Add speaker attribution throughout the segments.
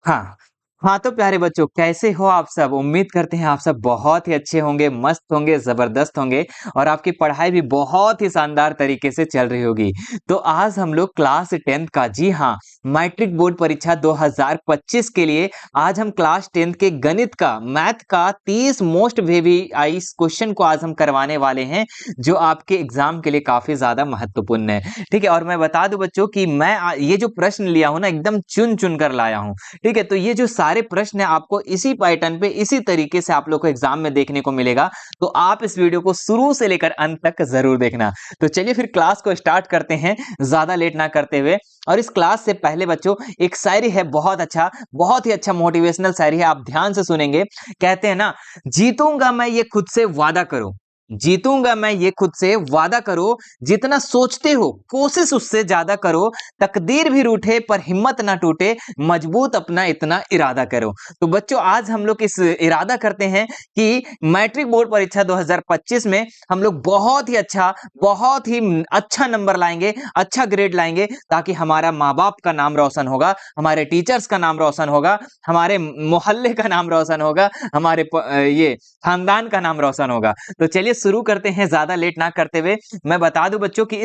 Speaker 1: हाँ, हाँ तो प्यारे बच्चों कैसे हो आप सब? उम्मीद करते हैं आप सब बहुत ही अच्छे होंगे, मस्त होंगे, ज़बरदस्त होंगे और आपकी पढ़ाई भी बहुत ही शानदार तरीके से चल रही होगी। तो आज हम लोग क्लास 10th का जी हाँ, मैट्रिक बोर्ड परीक्षा 2025 के लिए आज हम क्लास 10th के गणित का, मैथ का 30 मोस्ट VVIs क्वेश्चन को आज हम करवाने वाले हैं, जो आपके एग्जाम के लिए काफ़ी ज़्यादा महत्वपूर्ण है। ठीक है? और मैं बता दूँ बच्चों कि मैं ये जो प्रश्न लिया हूँ ना एकदम चुन-चुन कर लाया हूँ। ठीक है, तो ये जो सारे प्रश्न है आपको इसी पैटर्न पे इसी तरीके से आप लोग को एग्जाम में देखने को मिलेगा, तो आप इस वीडियो को शुरू से लेकर अंत तक जरूर देखना। तो चलिए फिर क्लास को स्टार्ट करते हैं ज्यादा लेट ना करते हुए। और इस क्लास से पहले बच्चों एक शायरी है, बहुत ही अच्छा मोटिवेशनल शायरी है, आप ध्यान से सुनेंगे। कहते हैं ना, जीतूंगा मैं ये खुद से वादा करो, जीतूंगा मैं ये खुद से वादा करो, जितना सोचते हो कोशिश उससे ज्यादा करो, तकदीर भी रूठे पर हिम्मत ना टूटे, मजबूत अपना इतना इरादा करो। तो बच्चों आज हम लोग इस इरादा करते हैं कि मैट्रिक बोर्ड परीक्षा 2025 में हम लोग बहुत ही अच्छा नंबर लाएंगे, अच्छा ग्रेड लाएंगे, ताकि हमारा माँ बाप का नाम रोशन होगा, हमारे टीचर्स का नाम रोशन होगा, हमारे मोहल्ले का नाम रोशन होगा, हमारे ये खानदान का नाम रोशन होगा। तो चलिए शुरू करते हैं ज्यादा लेट ना करते हुए। मैं बता दूं बच्चों कि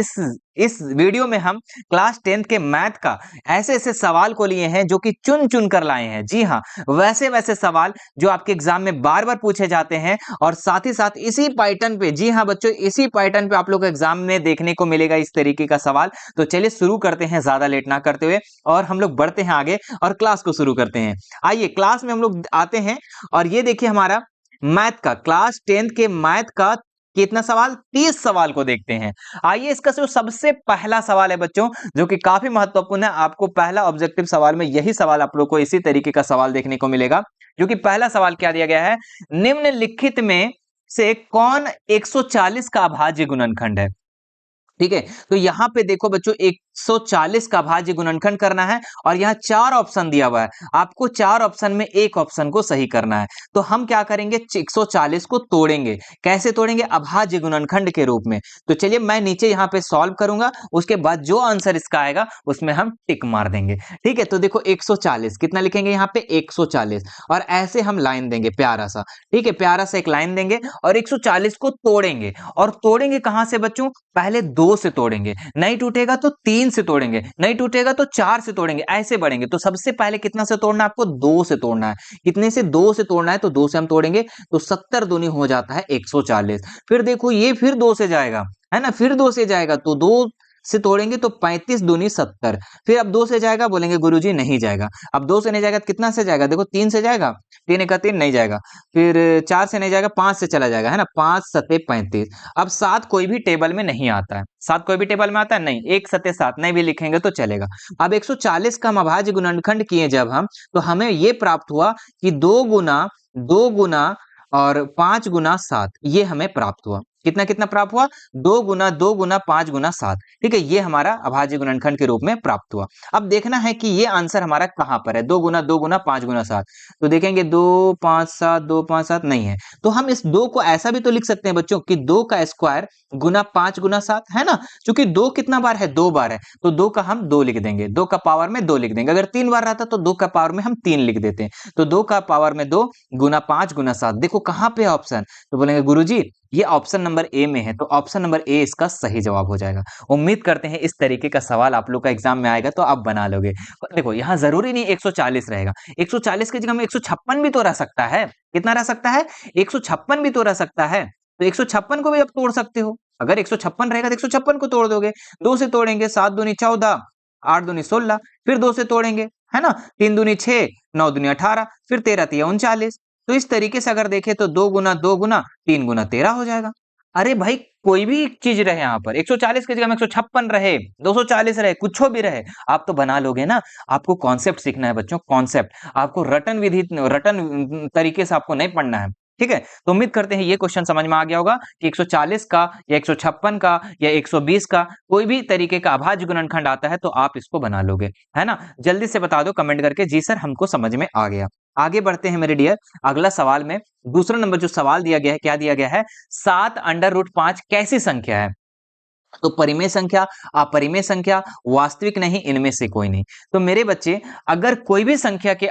Speaker 1: इस वीडियो में हम क्लास 10th के मैथ का ऐसे ऐसे सवाल को लिए हैं जो कि चुन चुन कर लाए हैं। जी हाँ, वैसे वैसे सवाल जो आपके एग्जाम में बार बार पूछे जाते हैं, और साथ ही साथ इसी पैटर्न पे, जी हाँ बच्चों, इसी पैटर्न पे आप लोग को एग्जाम में देखने को मिलेगा इस तरीके का सवाल। तो चलिए शुरू करते हैं ज्यादा लेट ना करते हुए, और हम लोग बढ़ते हैं आगे और क्लास को शुरू करते हैं। आइए क्लास में हम लोग आते हैं, और ये देखिए हमारा मैथ का, क्लास 10th के मैथ का कितना सवाल, 30 सवाल को देखते हैं। आइए इसका जो सबसे पहला सवाल है बच्चों, जो कि काफी महत्वपूर्ण है, आपको पहला ऑब्जेक्टिव सवाल में यही सवाल आप लोग को इसी तरीके का सवाल देखने को मिलेगा। जो कि पहला सवाल क्या दिया गया है, निम्नलिखित में से कौन 140 का अभाज्य गुणनखंड है? ठीक है, तो यहां पे देखो बच्चों 140 का भाज्य गुणनखंड करना है, और यहां चार ऑप्शन दिया हुआ है, आपको चार ऑप्शन में एक ऑप्शन को सही करना है। तो हम क्या करेंगे, 140 को तोड़ेंगे। कैसे तोड़ेंगे, अभाज्य गुणनखंड के रूप में। तो चलिए मैं नीचे यहां पे सॉल्व करूंगा, उसके बाद जो आंसर इसका आएगा उसमें हम टिक मार देंगे। ठीक है, तो देखो 140 कितना लिखेंगे यहाँ पे, 140, और ऐसे हम लाइन देंगे प्यारा सा। ठीक है, प्यारा सा एक लाइन देंगे और 140 को तोड़ेंगे। और तोड़ेंगे कहां से बच्चों, पहले 2 से तोड़ेंगे, नहीं टूटेगा तो 3 से तोड़ेंगे, नहीं टूटेगा तो 4 से तोड़ेंगे, ऐसे बढ़ेंगे। तो सबसे पहले कितना से तोड़ना है आपको, 2 से तोड़ना है। कितने से, 2 से तोड़ना है, तो 2 से हम तोड़ेंगे, तो 70 दूनी हो जाता है 140। फिर देखो ये फिर 2 से जाएगा, है ना, फिर 2 से जाएगा, तो 2 से तोड़ेंगे तो 35 दूनी 70। फिर अब 2 से जाएगा, बोलेंगे गुरुजी नहीं जाएगा। अब 2 से नहीं जाएगा तो कितना से जाएगा, देखो 3 से जाएगा, 3 एक 3 नहीं जाएगा। फिर 4 से नहीं जाएगा, 5 से चला जाएगा, है ना, 5 सते 35। अब 7 कोई भी टेबल में नहीं आता है, 7 कोई भी टेबल में आता है नहीं, 1 सते 7 नहीं भी लिखेंगे तो चलेगा। अब 140 का हम अभाज्य गुणनखंड किए जब हम, तो हमें ये प्राप्त हुआ कि 2 गुना और 5 गुना 7, ये हमें प्राप्त हुआ। कितना कितना प्राप्त हुआ, 2 गुना 5 गुना 7। ठीक है, ये हमारा अभाज्य गुणनखंड के रूप में प्राप्त हुआ। अब देखना है कि ये आंसर हमारा कहां पर है, 2 गुना 5 गुना 7। तो देखेंगे 2 5 7, 2 5 7 नहीं है, तो हम इस 2 को ऐसा भी तो लिख सकते हैं बच्चों कि 2 का स्क्वायर गुना 5 गुना 7, है ना। क्योंकि 2 कितना बार है, 2 बार है, तो 2 का हम 2 लिख देंगे, 2 का पावर में 2 लिख देंगे। अगर 3 बार रहता तो 2 का पावर में हम 3 लिख देते हैं। तो 2 का पावर में 2 गुना 5 गुना 7, देखो कहां पे ऑप्शन। तो बोलेंगे गुरुजी ये ऑप्शन नंबर ए में है, तो ऑप्शन नंबर ए इसका सही जवाब हो जाएगा। उम्मीद करते हैं इस तरीके का सवाल आप लोग का एग्जाम में आएगा तो आप बना लोगे। देखो यहां जरूरी नहीं 140 रहेगा, 140 की जगह में 156 भी तो रह सकता है। कितना रह सकता है, 156 भी तो रह सकता है। तो 156 को भी आप तोड़ सकते हो, अगर 156 रहेगा तो 156 को तोड़ दोगे। 2 से तोड़ेंगे, 7 दूनी 14, 8 दूनी 16, फिर 2 से तोड़ेंगे, है ना, 3 दूनी 6, 9 दूनी 18, फिर 13 तिया 39। तो इस तरीके से अगर देखें तो 2 गुना 3 गुना 13 हो जाएगा। अरे भाई कोई भी चीज रहे यहाँ पर, 140 की जगह में 156 रहे, 240 रहे, कुछ भी रहे, आप तो बना लोगे ना। आपको कॉन्सेप्ट सीखना है बच्चों, कॉन्सेप्ट। आपको रटन तरीके से आपको नहीं पढ़ना है। ठीक है, तो उम्मीद करते हैं ये क्वेश्चन समझ में आ गया होगा कि 140 का या 156 का या 120 का कोई भी तरीके का अभाज्य गुणनखंड आता है तो आप इसको बना लोगे, है ना। जल्दी से बता दो कमेंट करके, जी सर हमको समझ में आ गया। आगे बढ़ते हैं मेरे डियर, अगला सवाल में दूसरा नंबर जो सवाल दिया गया है, क्या दिया गया है, 7 अंडर रूट 5 कैसी संख्या है। तो परिमेय संख्या, अपरिमेय संख्या, वास्तविक नहीं, इनमें से कोई नहीं। तो मेरे बच्चे, अगर कोई भी संख्या के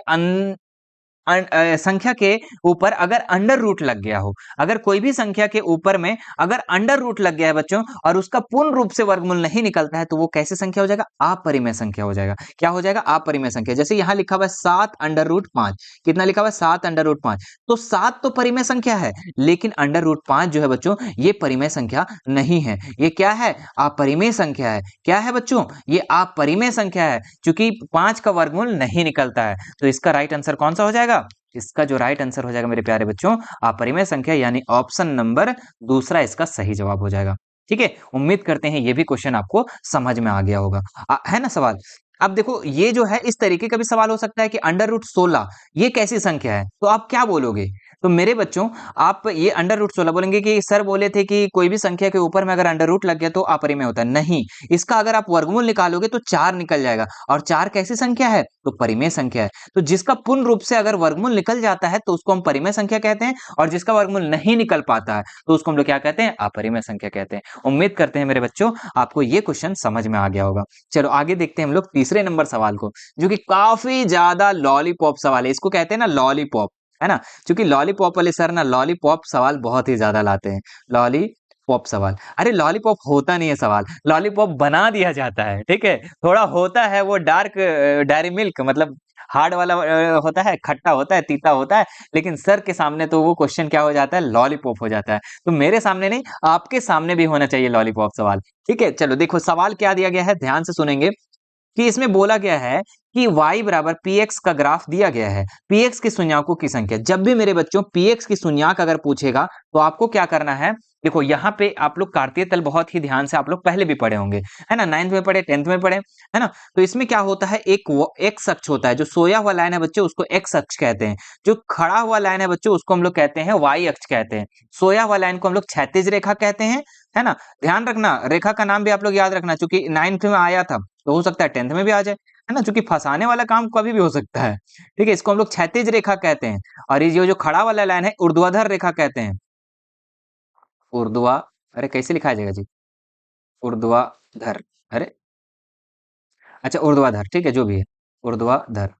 Speaker 1: संख्या के ऊपर अगर अंडर रूट लग गया हो, अगर कोई भी संख्या के ऊपर में अगर अंडर रूट लग गया है बच्चों, और उसका पूर्ण रूप से वर्गमूल नहीं निकलता है, तो वो कैसे संख्या हो जाएगा? अपरिमेय संख्या हो जाएगा। क्या हो जाएगा? अपरिमेय संख्या। जैसे यहाँ लिखा हुआ है 7 अंडर रूट 5। कितना लिखा हुआ है? 7 अंडर रूट 5। तो 7 तो परिमेय संख्या है, लेकिन अंडर रूट 5 जो है बच्चों, ये परिमेय संख्या नहीं है। ये क्या है? अपरिमेय संख्या है। क्या है बच्चों? ये अपरिमेय संख्या है, क्योंकि 5 का वर्गमूल नहीं निकलता है। तो इसका राइट आंसर कौन सा हो जाएगा? इसका जो राइट आंसर हो जाएगा मेरे प्यारे बच्चों, अपरिमेय संख्या, यानी ऑप्शन नंबर दूसरा इसका सही जवाब हो जाएगा। ठीक है, उम्मीद करते हैं ये भी क्वेश्चन आपको समझ में आ गया होगा। है ना सवाल? अब देखो, ये जो है इस तरीके का भी सवाल हो सकता है कि अंडर रूट 16 ये कैसी संख्या है, तो आप क्या बोलोगे? तो मेरे बच्चों, आप ये अंडर रूट 16 बोलेंगे कि सर बोले थे कि कोई भी संख्या के ऊपर में अगर अंडर रूट लग गया तो अपरिमेय होता है। नहीं, इसका अगर आप वर्गमूल निकालोगे तो 4 निकल जाएगा, और 4 कैसी संख्या है? तो परिमेय संख्या है। तो जिसका पूर्ण रूप से अगर वर्गमूल निकल जाता है तो उसको हम परिमेय संख्या कहते हैं, और जिसका वर्गमूल नहीं निकल पाता है तो उसको हम लोग क्या कहते हैं? अपरिमेय संख्या कहते हैं। उम्मीद करते हैं मेरे बच्चों आपको ये क्वेश्चन समझ में आ गया होगा। चलो आगे देखते हैं हम लोग तीसरे नंबर सवाल को, जो कि काफी ज्यादा लॉलीपॉप सवाल है। इसको कहते हैं ना लॉलीपॉप, है ना? क्योंकि लॉलीपॉप वाले सर ना लॉलीपॉप सवाल बहुत ही ज्यादा लाते हैं। लॉलीपॉप सवाल, अरे लॉलीपॉप होता नहीं है सवाल, लॉलीपॉप बना दिया जाता है। ठीक है, थोड़ा होता है वो डार्क डायरी मिल्क, मतलब हार्ड वाला होता है, खट्टा होता है, तीता होता है, लेकिन सर के सामने तो वो क्वेश्चन क्या हो जाता है? लॉलीपॉप हो जाता है। तो मेरे सामने नहीं, आपके सामने भी होना चाहिए लॉलीपॉप सवाल। ठीक है, चलो देखो सवाल क्या दिया गया है, ध्यान से सुनेंगे। कि इसमें बोला गया है कि y बराबर px का ग्राफ दिया गया है, px के शून्यकों की संख्या। जब भी मेरे बच्चों px की शून्यक अगर पूछेगा तो आपको क्या करना है? देखो यहाँ पे आप लोग कार्तीय तल बहुत ही ध्यान से आप लोग पहले भी पढ़े होंगे, है ना? 9th में पढ़े, 10th में पढ़े, है ना? तो इसमें क्या होता है, एक एक्स अक्ष होता है, जो सोया हुआ लाइन है बच्चों उसको एक्स अक्ष कहते हैं। जो खड़ा हुआ लाइन है बच्चों उसको हम लोग कहते हैं वाई अक्ष कहते हैं। सोया हुआ लाइन को हम लोग क्षैतिज रेखा कहते हैं, है ना? ध्यान रखना, रेखा का नाम भी आप लोग याद रखना, क्योंकि 9th में आया था तो हो सकता है 10th में भी आ जाए, है ना? क्योंकि फंसाने वाला काम कभी भी हो सकता है। ठीक है, इसको हम लोग क्षैतिज रेखा कहते हैं, और ये जो खड़ा वाला लाइन है ऊर्ध्वाधर रेखा कहते हैं। ऊर्ध्वा अरे कैसे लिखा जाएगा जी? ऊर्ध्वाधर, अरे अच्छा ऊर्ध्वाधर, ठीक है, जो भी है ऊर्ध्वाधर।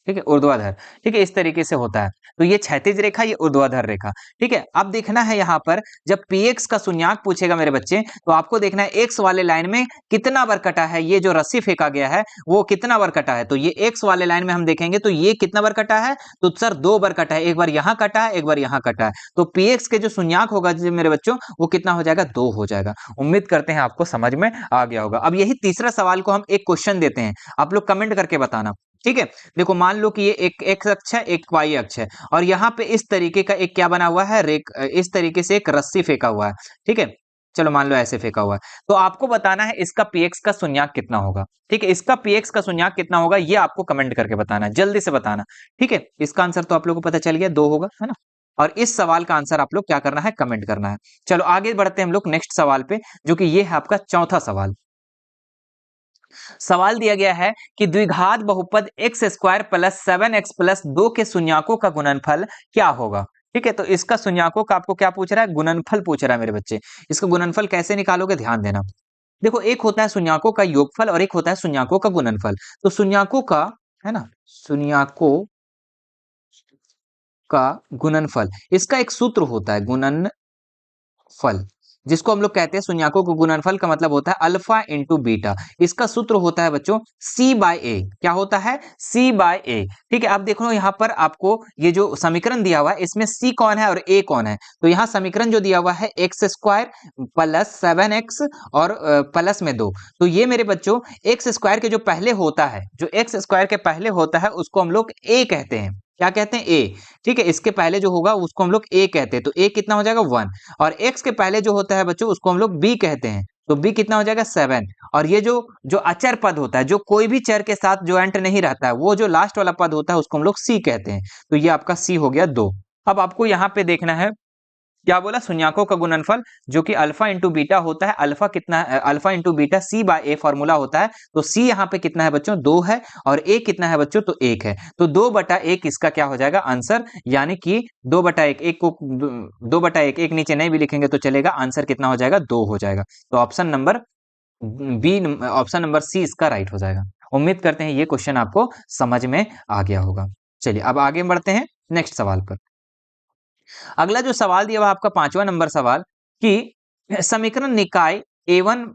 Speaker 1: ठीक है, ऊर्ध्वाधर। ठीक है, इस तरीके से होता है। तो ये क्षैतिज रेखा, ये ऊर्ध्वाधर रेखा। ठीक है, अब देखना है यहाँ पर जब px का शून्यक पूछेगा मेरे बच्चे, तो आपको देखना है x वाले लाइन में कितना बार कटा है, ये जो रस्सी फेंका गया है वो कितना बार कटा है। तो ये x वाले लाइन में हम देखेंगे तो ये कितना बार कटा है? तो सर 2 बार कटा है, एक बार यहाँ कटा है, एक बार यहाँ कटा है। तो px के जो शून्यक होगा जी मेरे बच्चों, वो कितना हो जाएगा? 2 हो जाएगा। उम्मीद करते हैं आपको समझ में आ गया होगा। अब यही तीसरा सवाल को हम एक क्वेश्चन देते हैं, आप लोग कमेंट करके बताना। ठीक है, देखो मान लो कि ये एक एक्स अक्ष है, एक वाई अक्ष है, और यहाँ पे इस तरीके का एक क्या बना हुआ है, इस तरीके से एक रस्सी फेंका हुआ है। ठीक है, चलो मान लो ऐसे फेंका हुआ है, तो आपको बताना है इसका px का शून्यक कितना होगा। ठीक है, इसका px का शून्यक कितना होगा ये आपको कमेंट करके बताना है, जल्दी से बताना। ठीक है, इसका आंसर तो आप लोगों को पता चल गया, 2 होगा, है ना? और इस सवाल का आंसर आप लोग क्या करना है? कमेंट करना है। चलो आगे बढ़ते हैं हम लोग नेक्स्ट सवाल पे, जो कि ये है आपका चौथा सवाल। सवाल दिया गया है कि द्विघात बहुपद x square plus 7x plus 2 के शून्यकों का गुणनफल क्या होगा। ठीक है, तो इसका शून्यकों का आपको क्या पूछ रहा है? गुणनफल पूछ रहा है मेरे बच्चे। इसका गुणनफल कैसे निकालोगे, ध्यान देना। देखो, एक होता है शून्यकों का योगफल और एक होता है शून्यकों का गुणनफल। तो शून्यकों का, है ना, शून्यकों का गुणनफल, इसका एक सूत्र होता है गुणनफल, जिसको हम लोग कहते हैं शून्यकों को गुणनफल का मतलब होता है अल्फा इंटू बीटा। इसका सूत्र होता है बच्चों सी बाय ए। क्या होता है? सी बाय ए। ठीक है, अब देखो यहाँ पर आपको ये जो समीकरण दिया हुआ है इसमें सी कौन है और ए कौन है। तो यहाँ समीकरण जो दिया हुआ है एक्स स्क्वायर प्लस 7x और प्लस में 2। तो ये मेरे बच्चों एक्स स्क्वायर के जो पहले होता है, जो एक्स स्क्वायर के पहले होता है उसको हम लोग ए कहते हैं। क्या कहते हैं? ए। ठीक है, इसके पहले जो होगा उसको हम लोग ए कहते हैं। तो ए कितना हो जाएगा? 1। और x के पहले जो होता है बच्चों उसको हम लोग b कहते हैं। तो b कितना हो जाएगा? 7। और ये जो जो अचर पद होता है, जो कोई भी चर के साथ ज्वाइंट नहीं रहता है, वो जो लास्ट वाला पद होता है उसको हम लोग c कहते हैं। तो ये आपका c हो गया 2। अब आपको यहाँ पे देखना है क्या बोला, शून्यकों का गुणनफल जो कि अल्फा इंटू बीटा होता है। अल्फा कितना है, alpha into beta C bye a formula होता है। तो सी यहाँ पे कितना है बच्चों, 2 है, और ए कितना है बच्चों, तो 1 है। तो 2/1 इसका क्या हो जाएगा आंसर, यानी कि 2/1, एक को 2/1, एक नीचे नहीं भी लिखेंगे तो चलेगा, आंसर कितना हो जाएगा, 2 हो जाएगा। तो option number B, option number C इसका राइट हो जाएगा। उम्मीद करते हैं ये क्वेश्चन आपको समझ में आ गया होगा। चलिए अब आगे बढ़ते हैं नेक्स्ट सवाल पर। अगला जो सवाल दिया हुआ आपका 5वां नंबर सवाल, कि समीकरण निकाय a1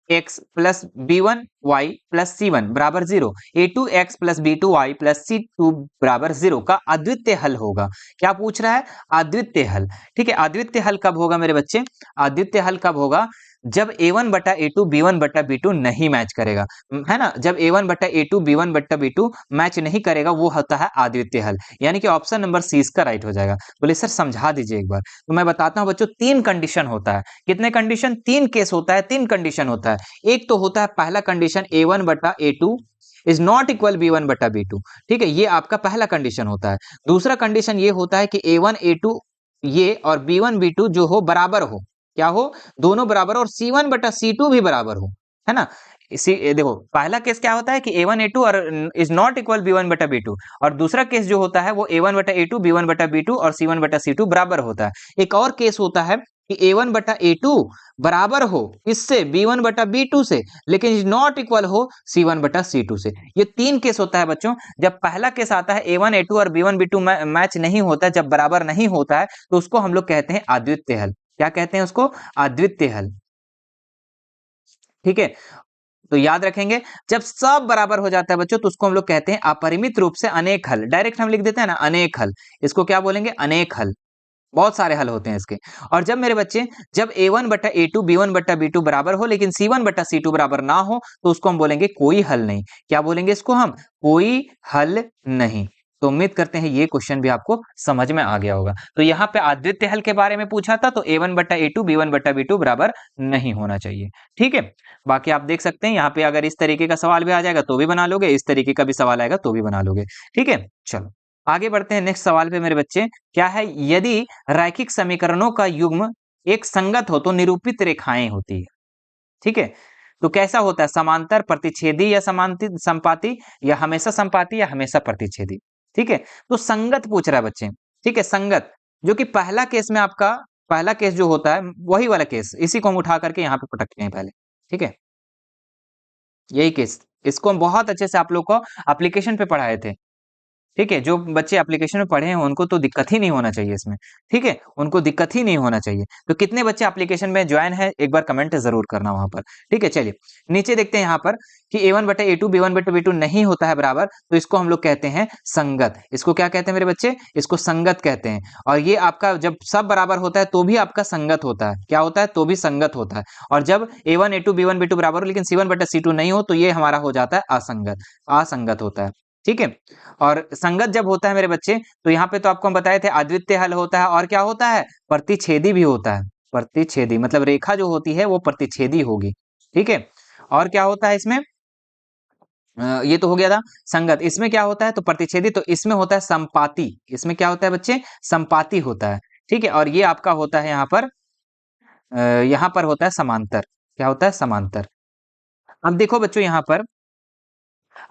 Speaker 1: x plus b1 y plus c1 बराबर 0, a2 x plus b2 y plus c2 बराबर 0 का अद्वितीय हल होगा। क्या पूछ रहा है, अद्वितीय हल। ठीक है, अद्वितीय हल कब होगा मेरे बच्चे, अद्वितीय हल कब होगा, जब a1 बटा a2 b1 बटा b2 नहीं मैच करेगा, है ना। जब a1 बटा a2 b1 बटा b2 मैच नहीं करेगा, वो होता है अद्वितीय हल। यानी कि ऑप्शन नंबर सी इसका राइट हो जाएगा। बोले सर समझा दीजिए एक बार। तो मैं बताता हूं बच्चों, 3 कंडीशन होता है। कितने कंडीशन, 3 केस होता है, 3 कंडीशन होता है। एक तो होता है पहला कंडीशन, a1 बटा a2 is not equal b1 बटा b2। ठीक है, ये आपका पहला कंडीशन होता है। दूसरा कंडीशन ये होता है कि a1 a2 ये और b1 b2 जो हो बराबर हो, क्या हो, दोनों बराबर, और C1 बटा C2 भी बराबर हो, है ना। इसी देखो, पहला केस क्या होता है कि A1 A2 और इज नॉट इक्वल B1 बटा B2, और दूसरा केस जो होता है वो A1 बटा A2 B1 बटा B2 और C1 बटा C2 बराबर होता है। एक और केस होता है कि A1 बटा A2 बराबर हो इससे, B1 बटा B2 से, लेकिन इज नॉट इक्वल हो C1 बटा C2 से। ये 3 केस होता है बच्चों। जब पहला केस आता है A1 A2 और B1 B2 मैच नहीं होता, जब बराबर नहीं होता है, तो उसको हम लोग कहते हैं अद्वितीय हल। क्या कहते हैं उसको, अद्वितीय हल। ठीक है, तो याद रखेंगे, जब सब बराबर हो जाता है बच्चों, तो उसको हम लोग कहते हैं अपरिमित रूप से अनेक हल। डायरेक्ट हम लिख देते हैं ना, अनेक हल, इसको क्या बोलेंगे, अनेक हल। बहुत सारे हल होते हैं इसके। और जब मेरे बच्चे, जब A1 बटा A2 B1 बटा B2 बराबर हो, लेकिन C1 बटा C2 बराबर ना हो, तो उसको हम बोलेंगे कोई हल नहीं। क्या बोलेंगे इसको हम, कोई हल नहीं। तो उम्मीद करते हैं ये क्वेश्चन भी आपको समझ में आ गया होगा। तो यहाँ पे अद्वितीय हल के बारे में पूछा था, तो A1 बटा A2 B1 बटा B2 बराबर नहीं होना चाहिए। ठीक है, बाकी आप देख सकते हैं यहाँ पे, अगर इस तरीके का सवाल भी आ जाएगा तो भी बना लोगे, इस तरीके का भी सवाल आएगा तो भी बना लोगे। ठीक है, चलो आगे बढ़ते हैं नेक्स्ट सवाल पे मेरे बच्चे। क्या है, यदि रैखिक समीकरणों का युग्म एक संगत हो तो निरूपित रेखाएं होती है। ठीक है, तो कैसा होता है, समांतर, प्रतिच्छेदी, या समांति संपाती, या हमेशा संपाती, या हमेशा प्रतिच्छेदी। ठीक है, तो संगत पूछ रहा है बच्चे। ठीक है, संगत, जो कि पहला केस में आपका, पहला केस जो होता है वही वाला केस, इसी को हम उठा करके यहाँ पे पटकते हैं पहले। ठीक है, यही केस, इसको हम बहुत अच्छे से आप लोग को एप्लीकेशन पे पढ़ाए थे। ठीक है, जो बच्चे एप्लीकेशन में पढ़े हैं उनको तो दिक्कत ही नहीं होना चाहिए इसमें। ठीक है, उनको दिक्कत ही नहीं होना चाहिए। तो कितने बच्चे एप्लीकेशन में ज्वाइन है, एक बार कमेंट जरूर करना वहां पर। ठीक है, चलिए नीचे देखते हैं यहाँ पर कि A1 बटा A2 B1 बटा B2 नहीं होता है बराबर, तो इसको हम लोग कहते हैं संगत। इसको क्या कहते हैं मेरे बच्चे, इसको संगत कहते हैं। और ये आपका जब सब बराबर होता है तो भी आपका संगत होता है। क्या होता है, तो भी संगत होता है। और जब A1 A2 B1 B2 बराबर हो लेकिन C1 बटा C2 नहीं हो, तो ये हमारा हो जाता है असंगत, असंगत होता है। ठीक है, और संगत जब होता है मेरे बच्चे, तो यहाँ पे तो आपको हम बताए थे अद्वितीय हल होता है, और क्या होता है, प्रतिच्छेदी भी होता है। प्रतिच्छेदी मतलब रेखा जो होती है वो प्रतिच्छेदी होगी। ठीक है, और क्या होता है इसमें, ये तो हो गया था संगत। इसमें क्या होता है, तो प्रतिच्छेदी, तो इसमें होता है संपाती। इसमें क्या होता है बच्चे, संपाती होता है। ठीक है, और ये आपका होता है यहाँ पर, यहाँ पर होता है समांतर। क्या होता है, समांतर। अब देखो बच्चों यहाँ पर,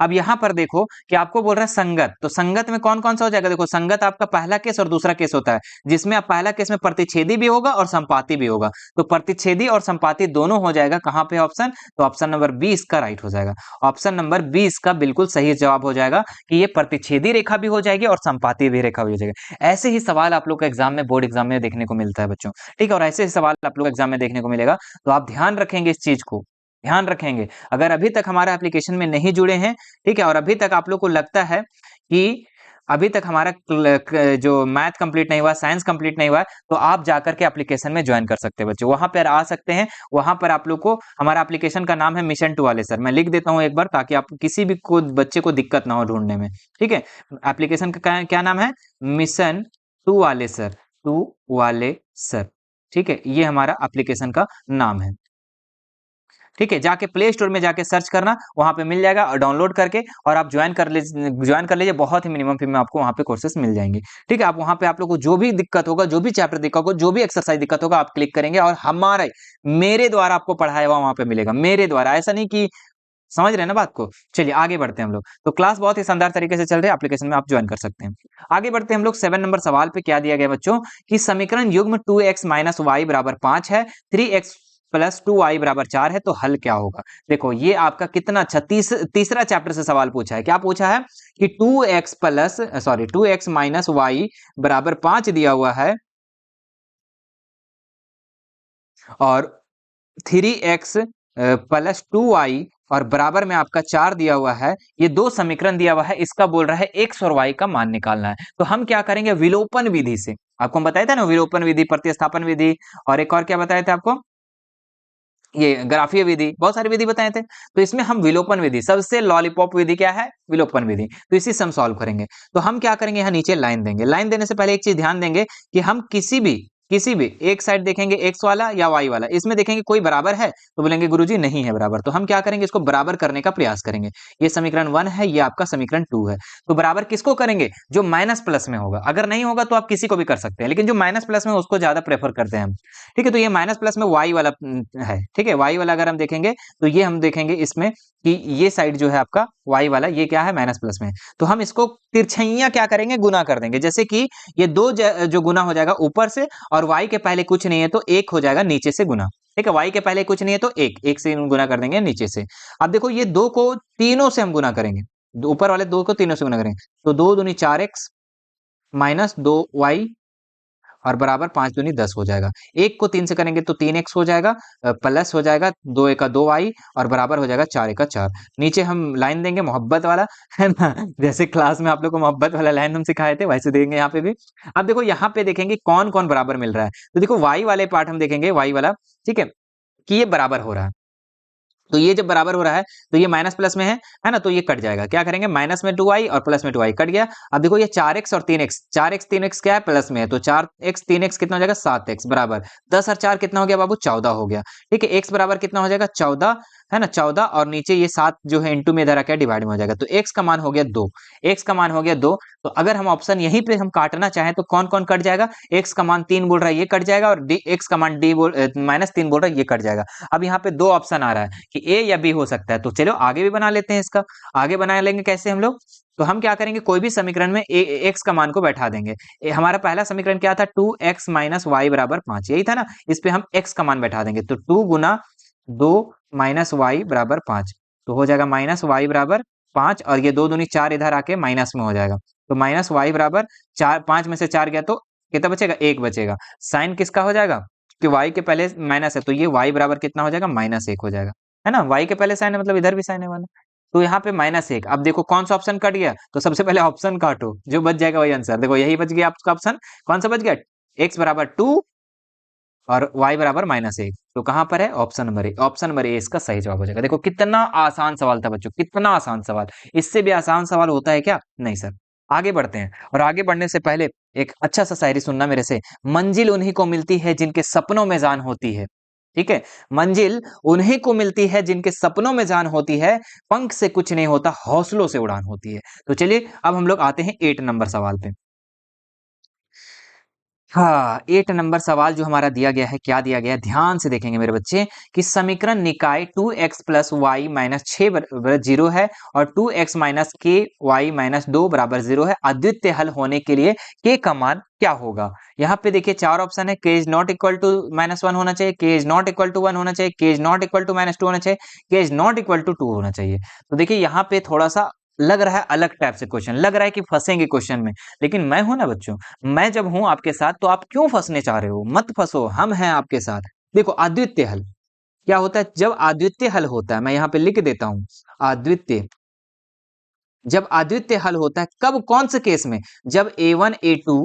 Speaker 1: अब यहां पर देखो कि आपको बोल रहा है संगत, तो संगत में कौन कौन सा हो जाएगा, देखो संगत आपका पहला केस और दूसरा केस होता है, जिसमें आप पहला केस में प्रतिच्छेदी भी होगा और संपाती भी होगा। तो प्रतिच्छेदी और संपाती दोनों हो जाएगा कहां पे ऑप्शन, तो ऑप्शन नंबर 20 का राइट हो जाएगा। ऑप्शन नंबर 20 का बिल्कुल सही जवाब हो जाएगा कि ये प्रतिच्छेदी रेखा भी हो जाएगी और संपाती भी रेखा भी हो जाएगी। ऐसे ही सवाल आप लोग को एग्जाम में, बोर्ड एग्जाम में देखने को मिलता है बच्चों। ठीक है, और ऐसे ही सवाल आप लोग एग्जाम में देखने को मिलेगा। तो आप ध्यान रखेंगे, इस चीज को ध्यान रखेंगे। अगर अभी तक हमारा एप्लीकेशन में नहीं जुड़े हैं, ठीक है, और अभी तक आप लोग को लगता है कि अभी तक हमारा जो मैथ कंप्लीट नहीं हुआ, साइंस कंप्लीट नहीं हुआ, तो आप जाकर के एप्लीकेशन में ज्वाइन कर सकते हैं बच्चों। वहां पर आ सकते हैं, वहां पर आप लोग को, हमारा एप्लीकेशन का नाम है मिशन 2 वाले सर। मैं लिख देता हूं एक बार, ताकि आप किसी भी को बच्चे को दिक्कत ना हो ढूंढने में। ठीक है, एप्लीकेशन का क्या नाम है, मिशन 2 वाले सर, 2 वाले सर। ठीक है, ये हमारा एप्लीकेशन का नाम है। ठीक है, जाके प्ले स्टोर में जाके सर्च करना, वहां पे मिल जाएगा और डाउनलोड करके और आप ज्वाइन कर लीजिए। बहुत ही मिनिमम फी में आपको वहां पे कोर्सेस मिल जाएंगे। ठीक है, आप वहां पे आप लोग को जो भी दिक्कत होगा, जो भी चैप्टर दिक्कत होगा, जो भी एक्सरसाइज दिक्कत होगा, आप क्लिक करेंगे और हमारे मेरे द्वारा आपको पढ़ाया हुआ वहां पे मिलेगा, मेरे द्वारा। ऐसा नहीं कि, समझ रहे हैं ना बात को। चलिए आगे बढ़ते हैं हम लोग। तो क्लास बहुत ही शानदार तरीके से चल रही है, एप्लीकेशन में आप ज्वाइन कर सकते हैं। आगे बढ़ते हैं हम लोग 7 नंबर सवाल पे। क्या दिया गया बच्चों कि समीकरण युग्म 2x माइनस वाई बराबर 5 है, 3x प्लस 2y बराबर 4 है, तो हल क्या होगा। देखो ये आपका कितना अच्छा तीसरा चैप्टर से सवाल पूछा है। क्या पूछा है कि 2x माइनस वाई बराबर 5 दिया हुआ है और 3x प्लस 2y और बराबर में आपका 4 दिया हुआ है। ये दो समीकरण दिया हुआ है, इसका बोल रहा है x और y का मान निकालना है। तो हम क्या करेंगे, विलोपन विधि से। आपको हम बताया था ना, विलोपन विधि, प्रतिस्थापन विधि, और एक और क्या बताए थे आपको, ये ग्राफीय विधि, बहुत सारी विधि बताए थे। तो इसमें हम विलोपन विधि, सबसे लॉलीपॉप विधि क्या है, विलोपन विधि। तो इसी से हम सॉल्व करेंगे। तो हम क्या करेंगे, यहाँ नीचे लाइन देंगे। लाइन देने से पहले एक चीज ध्यान देंगे कि हम किसी भी एक साइड देखेंगे x वाला या y वाला, इसमें देखेंगे कोई बराबर है तो बोलेंगे गुरुजी नहीं है बराबर। तो हम क्या करेंगे, इसको बराबर करने का प्रयास करेंगे। ये समीकरण 1 है, ये आपका समीकरण 2 है। तो बराबर किसको करेंगे, जो माइनस प्लस में होगा। अगर नहीं होगा तो आप किसी को भी कर सकते हैं, लेकिन जो माइनस प्लस में उसको ज्यादा प्रेफर करते हैं हम। ठीक है, तो ये माइनस प्लस में y वाला है। ठीक है, y वाला अगर हम देखेंगे तो ये हम देखेंगे इसमें कि ये साइड जो है आपका y वाला, ये क्या है, माइनस प्लस में। तो हम इसको तिरछैया क्या करेंगे, गुना कर देंगे। जैसे कि ये दो जो गुना हो जाएगा ऊपर से, और y के पहले कुछ नहीं है तो एक हो जाएगा नीचे से गुना। ठीक है, y के पहले कुछ नहीं है तो एक से गुना कर देंगे नीचे से। अब देखो ये दो को तीनों से हम गुना करेंगे, ऊपर वाले दो को तीनों से गुना करेंगे। तो 2 दूनी 4x माइनस 2y और बराबर 5 दूनी 10 हो जाएगा। एक को 3 से करेंगे तो 3x हो जाएगा, प्लस हो जाएगा 2 एका 2y और बराबर हो जाएगा 4 एका 4। नीचे हम लाइन देंगे मोहब्बत वाला, है ना, जैसे क्लास में आप लोग को मोहब्बत वाला लाइन हम सिखाए थे वैसे देंगे यहाँ पे भी। अब देखो यहाँ पे देखेंगे कौन कौन बराबर मिल रहा है। तो देखो y वाले पार्ट हम देखेंगे, y वाला, ठीक है, कि ये बराबर हो रहा है। तो ये जब बराबर हो रहा है तो ये माइनस प्लस में है ना, तो ये कट जाएगा। क्या करेंगे, माइनस में 2y और प्लस में 2y कट गया। अब देखो ये 4x और 3x, 4x 3x क्या है, प्लस में है, तो 4x 3x कितना हो जाएगा, 7x बराबर 10 और 4 कितना हो गया बाबू, 14 हो गया। ठीक है, x बराबर कितना हो जाएगा, 14, है ना, 14, और नीचे ये 7 जो है इंटू में इधर आके डिवाइड में हो जाएगा। तो x का मान हो गया 2, x का मान हो गया 2। तो अगर हम ऑप्शन यहीं पे हम काटना चाहें तो कौन कौन कट जाएगा, x का मान 3 बोल रहा है ये कट जाएगा, और x का मान -3 बोल रहा है ये कट जाएगा। अब यहाँ पे दो ऑप्शन आ रहा है कि ए या बी हो सकता है। तो चलो आगे भी बना लेते हैं इसका। आगे बना लेंगे कैसे हम लोग, तो हम क्या करेंगे, कोई भी समीकरण में x का मान को बैठा देंगे। हमारा पहला समीकरण क्या था, 2x माइनस वाई बराबर 5, यही था ना। इस पे हम x का मान बैठा देंगे। तो 2 गुना 2 माइनस वाई बराबर 5, तो हो जाएगा माइनस वाई बराबर 5, और ये 2 दूनी 4 इधर आके माइनस में हो जाएगा। तो माइनस वाई बराबर 4, 5 में से 4 गया तो कितना बचेगा, 1 बचेगा। साइन किसका हो जाएगा, कि y के पहले माइनस है तो ये y बराबर कितना हो जाएगा, -1 हो जाएगा, है ना। y के पहले साइन है मतलब इधर भी साइन है वाला। तो यहाँ पे -1। अब देखो कौन सा ऑप्शन कट गया, तो सबसे पहले ऑप्शन काटो, जो बच जाएगा वही आंसर। देखो यही बच गया आपका ऑप्शन। कौन सा बच गया, x बराबर 2 और y बराबर -1। तो कहां पर है, option number A. Option number A इसका सही जवाब हो जाएगा। देखो कितना आसान सवाल था बच्चों, कितना आसान सवाल। इससे भी आसान सवाल होता है क्या, नहीं सर। आगे बढ़ते हैं, और आगे बढ़ने से पहले एक अच्छा सा शायरी सुनना मेरे से। मंजिल उन्हीं को मिलती है जिनके सपनों में जान होती है। ठीक है, मंजिल उन्हीं को मिलती है जिनके सपनों में जान होती है, पंख से कुछ नहीं होता हौसलों से उड़ान होती है। तो चलिए अब हम लोग आते हैं 8 नंबर सवाल पे। हाँ, 8 नंबर सवाल जो हमारा दिया गया है, क्या दिया गया है, ध्यान से देखेंगे मेरे बच्चे, कि समीकरण निकाय 2x प्लस वाई माइनस 6 बराबर 0 है और 2x माइनस के वाई माइनस 2 बराबर 0 है। अद्वितीय हल होने के लिए के का मान क्या होगा। यहाँ पे देखिए 4 ऑप्शन है, के इज नॉट इक्वल टू -1 होना चाहिए, के इज नॉट इक्वल टू 1 होना चाहिए, के इज नॉट इक्वल टू -2 होना चाहिए, के इज नॉट इक्वल टू 2 होना चाहिए। तो देखिए यहाँ पे थोड़ा सा लग रहा है अलग टाइप से क्वेश्चन, लग रहा है कि फंसेंगे क्वेश्चन में, लेकिन मैं हूं ना बच्चों, मैं जब हूं आपके साथ तो आप क्यों फंसने चाह रहे हो, मत फंसो, हम हैं आपके साथ। देखो अद्वितीय हल क्या होता है, जब अद्वितीय हल होता है, मैं यहाँ पे लिख देता हूं, अद्वितीय, जब अद्वितीय हल होता है कब, कौन से केस में, जब a1 a2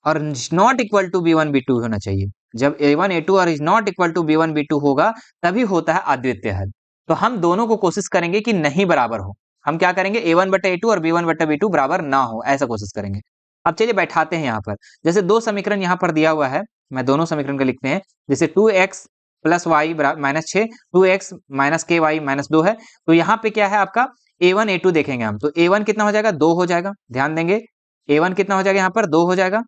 Speaker 1: और not equal to b1 b2 होना चाहिए। जब a1 a2 और is not equal to b1 b2 होगा तभी होता है अद्वितीय हल। तो हम दोनों को कोशिश करेंगे कि नहीं बराबर हो। हम क्या करेंगे, a1 बटा a2 और b1 बटा b2 बराबर ना हो, ऐसा कोशिश करेंगे। अब चलिए बैठाते हैं यहाँ पर, जैसे दो समीकरण यहाँ पर दिया हुआ है, मैं दोनों समीकरण को लिखते हैं। जैसे 2x plus Y minus 6, 2x minus के वाई माइनस 2 है। तो यहाँ पे क्या है आपका a1 a2 देखेंगे हम, तो a1 कितना हो जाएगा 2 हो जाएगा, ध्यान देंगे a1 कितना हो जाएगा यहाँ पर 2 हो जाएगा,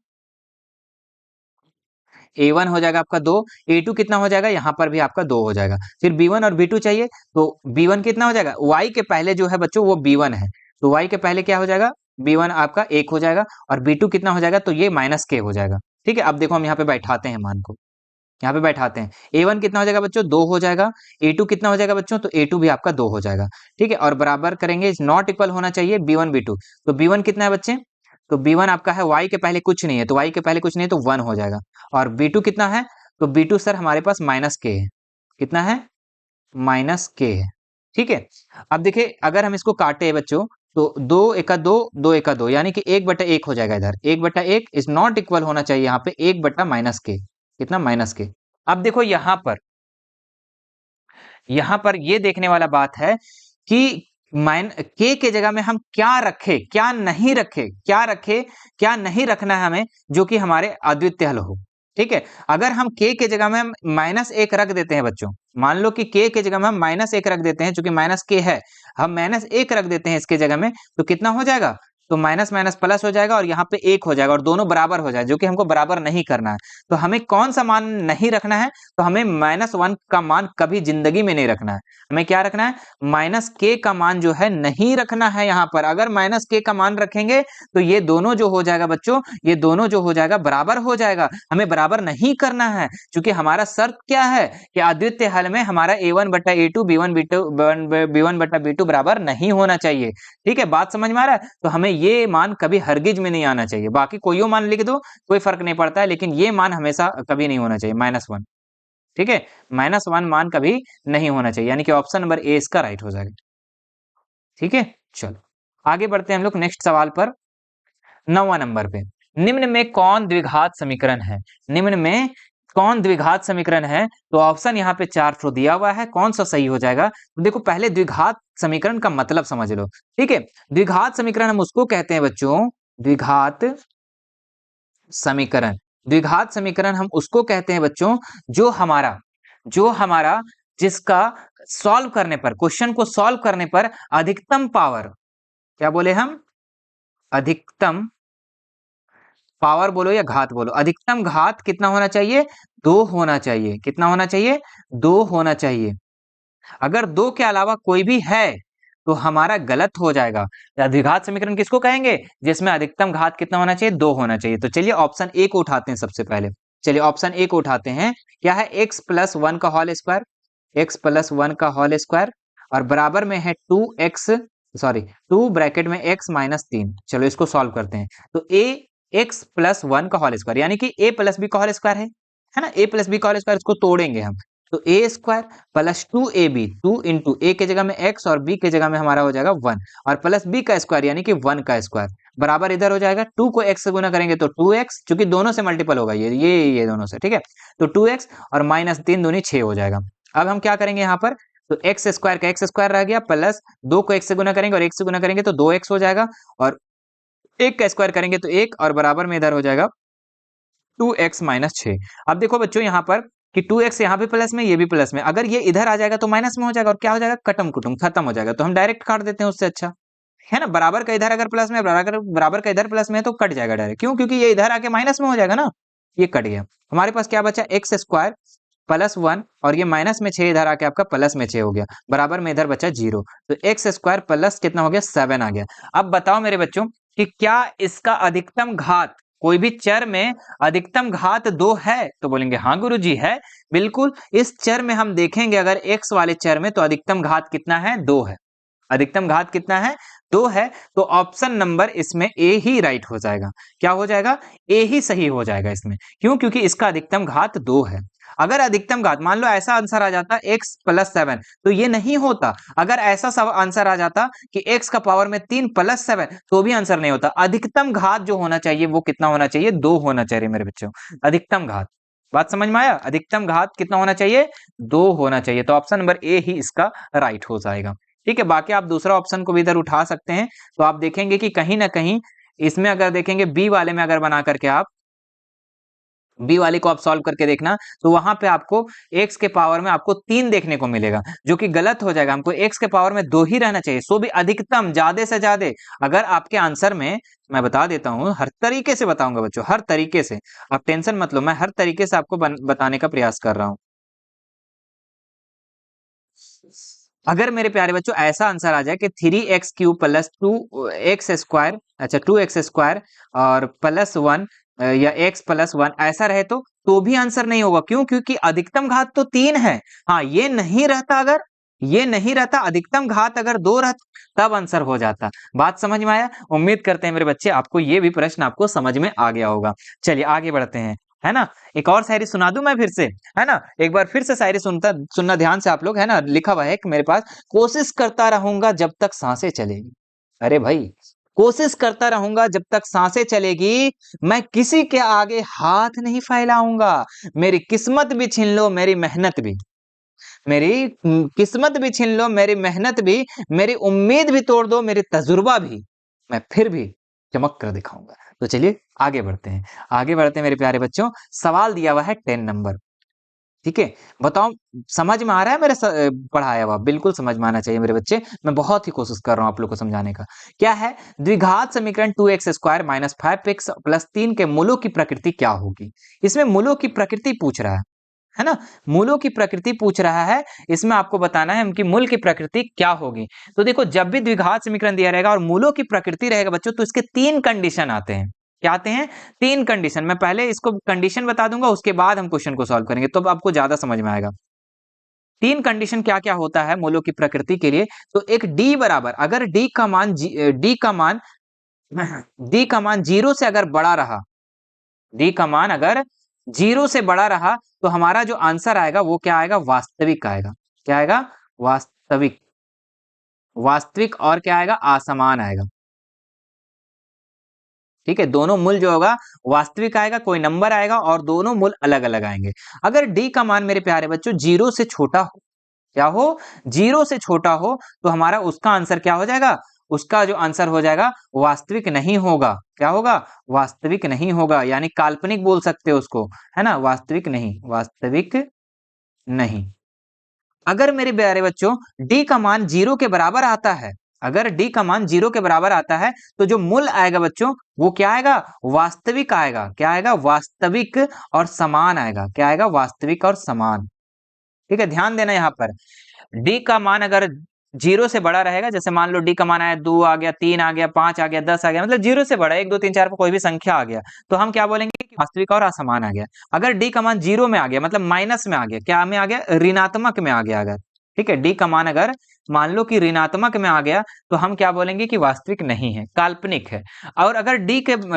Speaker 1: a1 हो जाएगा आपका 2, a2 कितना हो जाएगा यहाँ पर भी आपका 2 हो जाएगा। फिर b1 और b2 चाहिए, तो b1 कितना हो जाएगा, y के पहले जो है बच्चों वो b1 है, तो y के पहले क्या हो जाएगा b1 आपका 1 हो जाएगा, और b2 कितना हो जाएगा, तो ये माइनस k हो जाएगा। ठीक है, अब देखो हम यहाँ पे बैठाते हैं मान को, यहाँ पे बैठाते हैं, a1 कितना हो जाएगा बच्चों 2 हो जाएगा, a2 कितना हो जाएगा बच्चों, तो a2 भी आपका 2 हो जाएगा। ठीक है, और बराबर करेंगे, नॉट इक्वल होना चाहिए b1 b2, तो b1 कितना है बच्चे, तो b1 आपका है y के पहले कुछ नहीं है, तो y के पहले कुछ नहीं है तो 1 हो जाएगा, और b2 कितना है, तो b2 सर हमारे पास माइनस k है, कितना है माइनस k है। ठीक है, अब देखिए अगर हम इसको काटे बच्चों, तो 2 एका 2, 2 एका 2, यानी कि 1/1 हो जाएगा, इधर 1/1 इज नॉट इक्वल होना चाहिए यहाँ पे 1/माइनस k, कितना माइनस k। अब देखो यहाँ पर ये देखने वाला बात है कि माइन के जगह में हम क्या रखे क्या नहीं रखे, क्या रखे क्या नहीं रखना है हमें, जो कि हमारे अद्वितीय हल हो। ठीक है, अगर हम के जगह में हम -1 रख देते हैं बच्चों, मान लो कि के जगह में हम -1 रख देते हैं, चूंकि माइनस के है, हम -1 रख देते हैं इसके जगह में, तो कितना हो जाएगा, तो माइनस माइनस प्लस हो जाएगा, और यहाँ पे 1 हो जाएगा, और दोनों बराबर हो जाए, जो कि हमको बराबर नहीं करना है। तो हमें कौन सा मान नहीं रखना है, तो हमें -1 का मान कभी जिंदगी में नहीं रखना है। हमें क्या रखना है, माइनस के का मान जो है नहीं रखना है यहाँ पर। अगर माइनस के का मान रखेंगे तो ये दोनों जो हो जाएगा बच्चों, ये दोनों जो हो जाएगा बराबर हो जाएगा, हमें बराबर नहीं करना है, क्योंकि हमारा शर्त क्या है कि अद्वितीय हल में हमारा a1/a2 b1/b2 बराबर नहीं होना चाहिए। ठीक है, बात समझ में आ रहा है, तो हमें ये मान कभी हरगिज में नहीं आना चाहिए, बाकी कोई मान लिख दो कोई फर्क नहीं पड़ता है, लेकिन ये मान हमेशा कभी नहीं होना चाहिए -1। ठीक है, -1 मान कभी नहीं होना चाहिए, यानी कि ऑप्शन नंबर ए इसका राइट हो जाएगा। ठीक है, चलो आगे बढ़ते हैं हम लोग नेक्स्ट सवाल पर, 9वां नंबर पे, निम्न में कौन द्विघात समीकरण है, निम्न में कौन द्विघात समीकरण है, तो ऑप्शन यहाँ पे 4 ठो दिया हुआ है, कौन सा सही हो जाएगा। तो देखो पहले द्विघात समीकरण का मतलब समझ लो। ठीक है, द्विघात समीकरण हम उसको कहते हैं बच्चों, द्विघात समीकरण, द्विघात समीकरण हम उसको कहते हैं बच्चों जो हमारा जिसका सॉल्व करने पर, क्वेश्चन को सॉल्व करने पर अधिकतम पावर, क्या बोले हम, अधिकतम पावर बोलो या घात बोलो, अधिकतम घात कितना होना चाहिए, 2 होना चाहिए, कितना होना चाहिए, 2 होना चाहिए। अगर 2 के अलावा कोई भी है तो हमारा गलत हो जाएगा। द्विघात समीकरण किसको कहेंगे, जिसमें अधिकतम घात कितना होना चाहिए, 2 होना चाहिए। तो चलिए ऑप्शन ए को उठाते हैं सबसे पहले, चलिए ऑप्शन ए को उठाते हैं, क्या है x प्लस 1 का होल स्क्वायर, x प्लस 1 का होल स्क्वायर, और बराबर में है 2x, सॉरी 2 ब्रैकेट में x माइनस 3। चलो इसको सॉल्व करते हैं, तो a x प्लस 1 का होल स्क्वायर, यानी कि a प्लस बी का होल स्क्वायर है ना, a प्लस बी का होल स्क्वायर, इसको तोड़ेंगे हम, तो ए स्क्वायर प्लस 2ab, 2 इंटू ए के जगह में x और b के जगह में हमारा हो जाएगा 1, और प्लस b का स्क्वायर यानी कि 1 का स्क्वायर, बराबर इधर हो जाएगा, 2 को x से गुना करेंगे तो 2x, चूंकि दोनों से मल्टीपल होगा ये दोनों से। ठीक है, तो 2x और माइनस 3 दूनी 6 हो जाएगा। अब हम क्या करेंगे यहाँ पर, तो एक्स स्क्वायर का एक्स स्क्वायर रह गया, प्लस 2 को x से गुना करेंगे और 1 से गुना करेंगे तो 2x हो जाएगा, और 1 का स्क्वायर करेंगे तो 1, और बराबर में इधर हो जाएगा 2x माइनस 6। अब देखो बच्चों यहाँ पर कि 2x यहाँ भी प्लस में, ये भी प्लस में, अगर ये इधर आ जाएगा तो माइनस में हो जाएगा, और क्या हो जाएगा, कटम कुटुम खत्म हो जाएगा, तो हम डायरेक्ट काट देते हैं उससे अच्छा, है ना। बराबर का इधर अगर प्लस में, बराबर का इधर प्लस में, तो कट जाएगा डायरेक्ट, क्यों, क्योंकि ये इधर आके माइनस में हो जाएगा ना, ये कट गया। हमारे पास क्या बचा, एक्स स्क्वायर प्लस 1, और ये माइनस में 6 इधर आके आपका प्लस में 6 हो गया, बराबर में इधर बचा 0, तो एक्स स्क्वायर प्लस कितना हो गया, 7 आ गया। अब बताओ मेरे बच्चों कि क्या इसका अधिकतम घात, कोई भी चर में अधिकतम घात 2 है, तो बोलेंगे हाँ गुरुजी है, बिल्कुल। इस चर में हम देखेंगे, अगर x वाले चर में, तो अधिकतम घात कितना है, 2 है, अधिकतम घात कितना है, 2 है, तो ऑप्शन नंबर इसमें ए ही राइट हो जाएगा। क्या हो जाएगा, ए ही सही हो जाएगा इसमें, क्यों, क्योंकि इसका अधिकतम घात 2 है। अगर अधिकतम घात, मान लो ऐसा आंसर आ जाता x प्लस 7, तो ये नहीं होता। अगर ऐसा सब आंसर आ जाता कि x का पावर में 3 प्लस 7, तो भी आंसर नहीं होता। अधिकतम घात जो होना चाहिए वो कितना होना चाहिए, 2 होना चाहिए मेरे बच्चों, अधिकतम घात। बात समझ में आया, अधिकतम घात कितना होना चाहिए, 2 होना चाहिए, तो ऑप्शन नंबर ए ही इसका राइट हो जाएगा। ठीक है, बाकी आप दूसरा ऑप्शन को भी इधर उठा सकते हैं, तो आप देखेंगे कि कहीं ना कहीं इसमें अगर देखेंगे बी वाले में अगर बना करके आप बी वाली को आप सॉल्व करके देखना, तो वहां पे आपको x के पावर में आपको 3 देखने को मिलेगा, जो कि गलत हो जाएगा। हमको x के पावर में 2 ही रहना चाहिए, सो भी अधिकतम ज्यादा से ज्यादा। अगर आपके आंसर में, मैं बता देता हूं, हर तरीके से बताऊंगा बच्चों, हर तरीके से, आप टेंशन मत लो, मैं हर तरीके से आपको बताने का प्रयास कर रहा हूं। अगर मेरे प्यारे बच्चों ऐसा आंसर आ जाए कि 3x³ प्लस 2x², अच्छा 2x² और +1 या x +1 ऐसा रहे, तो भी आंसर नहीं होगा। क्यों? क्योंकि अधिकतम घात तो 3 है। हाँ, ये नहीं रहता, अगर ये नहीं रहता, अधिकतम घात अगर 2 रहता, तब आंसर हो जाता। बात समझ में आया? उम्मीद करते हैं मेरे बच्चे आपको ये भी प्रश्न आपको समझ में आ गया होगा। चलिए आगे बढ़ते हैं, है ना। एक और शायरी सुना दूं मैं फिर से, है ना। एक बार फिर से शायरी सुनना ध्यान से आप लोग, है ना। लिखा हुआ है कि मेरे पास, कोशिश करता रहूंगा जब तक सांसें चलेगी। अरे भाई, कोशिश करता रहूंगा जब तक सांसें चलेगी, मैं किसी के आगे हाथ नहीं फैलाऊंगा। मेरी किस्मत भी छीन लो, मेरी मेहनत भी, मेरी किस्मत भी छीन लो, मेरी मेहनत भी, मेरी उम्मीद भी तोड़ दो, मेरी तजुर्बा भी, मैं फिर भी चमक कर दिखाऊंगा। तो चलिए आगे बढ़ते हैं, आगे बढ़ते हैं मेरे प्यारे बच्चों। सवाल दिया हुआ है 10 नंबर, ठीक है। बताओ, समझ में आ रहा है मेरे पढ़ाया हुआ? बिल्कुल समझ में आना चाहिए मेरे बच्चे, मैं बहुत ही कोशिश कर रहा हूं आप लोग को समझाने का। क्या है? द्विघात समीकरण 2x² माइनस 5x प्लस 3 के मूलों की प्रकृति क्या होगी? इसमें मूलों की प्रकृति पूछ रहा है ना। मूलों की प्रकृति पूछ रहा है, इसमें आपको बताना है उनकी मूल की प्रकृति क्या होगी। तो देखो, जब भी द्विघात समीकरण दिया रहेगा और मूलों की प्रकृति रहेगा बच्चों, तो इसके 3 कंडीशन आते हैं। क्या आते हैं? 3 कंडीशन। मैं पहले इसको कंडीशन बता दूंगा, उसके बाद हम क्वेश्चन को सॉल्व करेंगे, तो आपको ज्यादा समझ में आएगा। 3 कंडीशन क्या क्या होता है मूलों की प्रकृति के लिए। तो एक d बराबर, अगर d का मान 0 से अगर बड़ा रहा, d का मान अगर 0 से बड़ा रहा, तो हमारा जो आंसर आएगा वो क्या आएगा? वास्तविक आएगा। क्या आएगा? वास्तविक। वास्तविक और क्या आएगा? असमान आएगा। ठीक है, दोनों मूल जो होगा वास्तविक आएगा, कोई नंबर आएगा और दोनों मूल अलग अलग आएंगे। अगर d का मान मेरे प्यारे बच्चों 0 से छोटा हो, क्या हो? 0 से छोटा हो, तो हमारा उसका आंसर क्या हो जाएगा? उसका जो आंसर हो जाएगा वास्तविक नहीं होगा। क्या होगा? वास्तविक नहीं होगा, यानी काल्पनिक बोल सकते हो उसको, है ना। वास्तविक नहीं, वास्तविक नहीं। अगर मेरे प्यारे बच्चों d का मान 0 के बराबर आता है, अगर d का मान 0 के बराबर आता है, तो जो मूल आएगा बच्चों वो क्या आएगा? वास्तविक आएगा। क्या आएगा? वास्तविक और समान आएगा। क्या आएगा? वास्तविक और समान। ठीक है, ध्यान देना यहाँ पर। d का मान अगर 0 से बड़ा रहेगा, जैसे मान लो d का मान आया 2 आ गया, 3 आ गया, 5 आ गया, 10 आ गया, मतलब 0 से बड़ा 1 2 3 4 पर कोई भी संख्या आ गया, तो हम क्या बोलेंगे कि वास्तविक और असमान आ गया। अगर d का मान 0 में आ गया, मतलब माइनस में आ गया, क्या में आ गया? ऋणात्मक में आ गया अगर, ठीक है, d का मान अगर मान लो कि ऋणात्मक में आ गया, तो हम क्या बोलेंगे कि वास्तविक नहीं है, काल्पनिक है। और अगर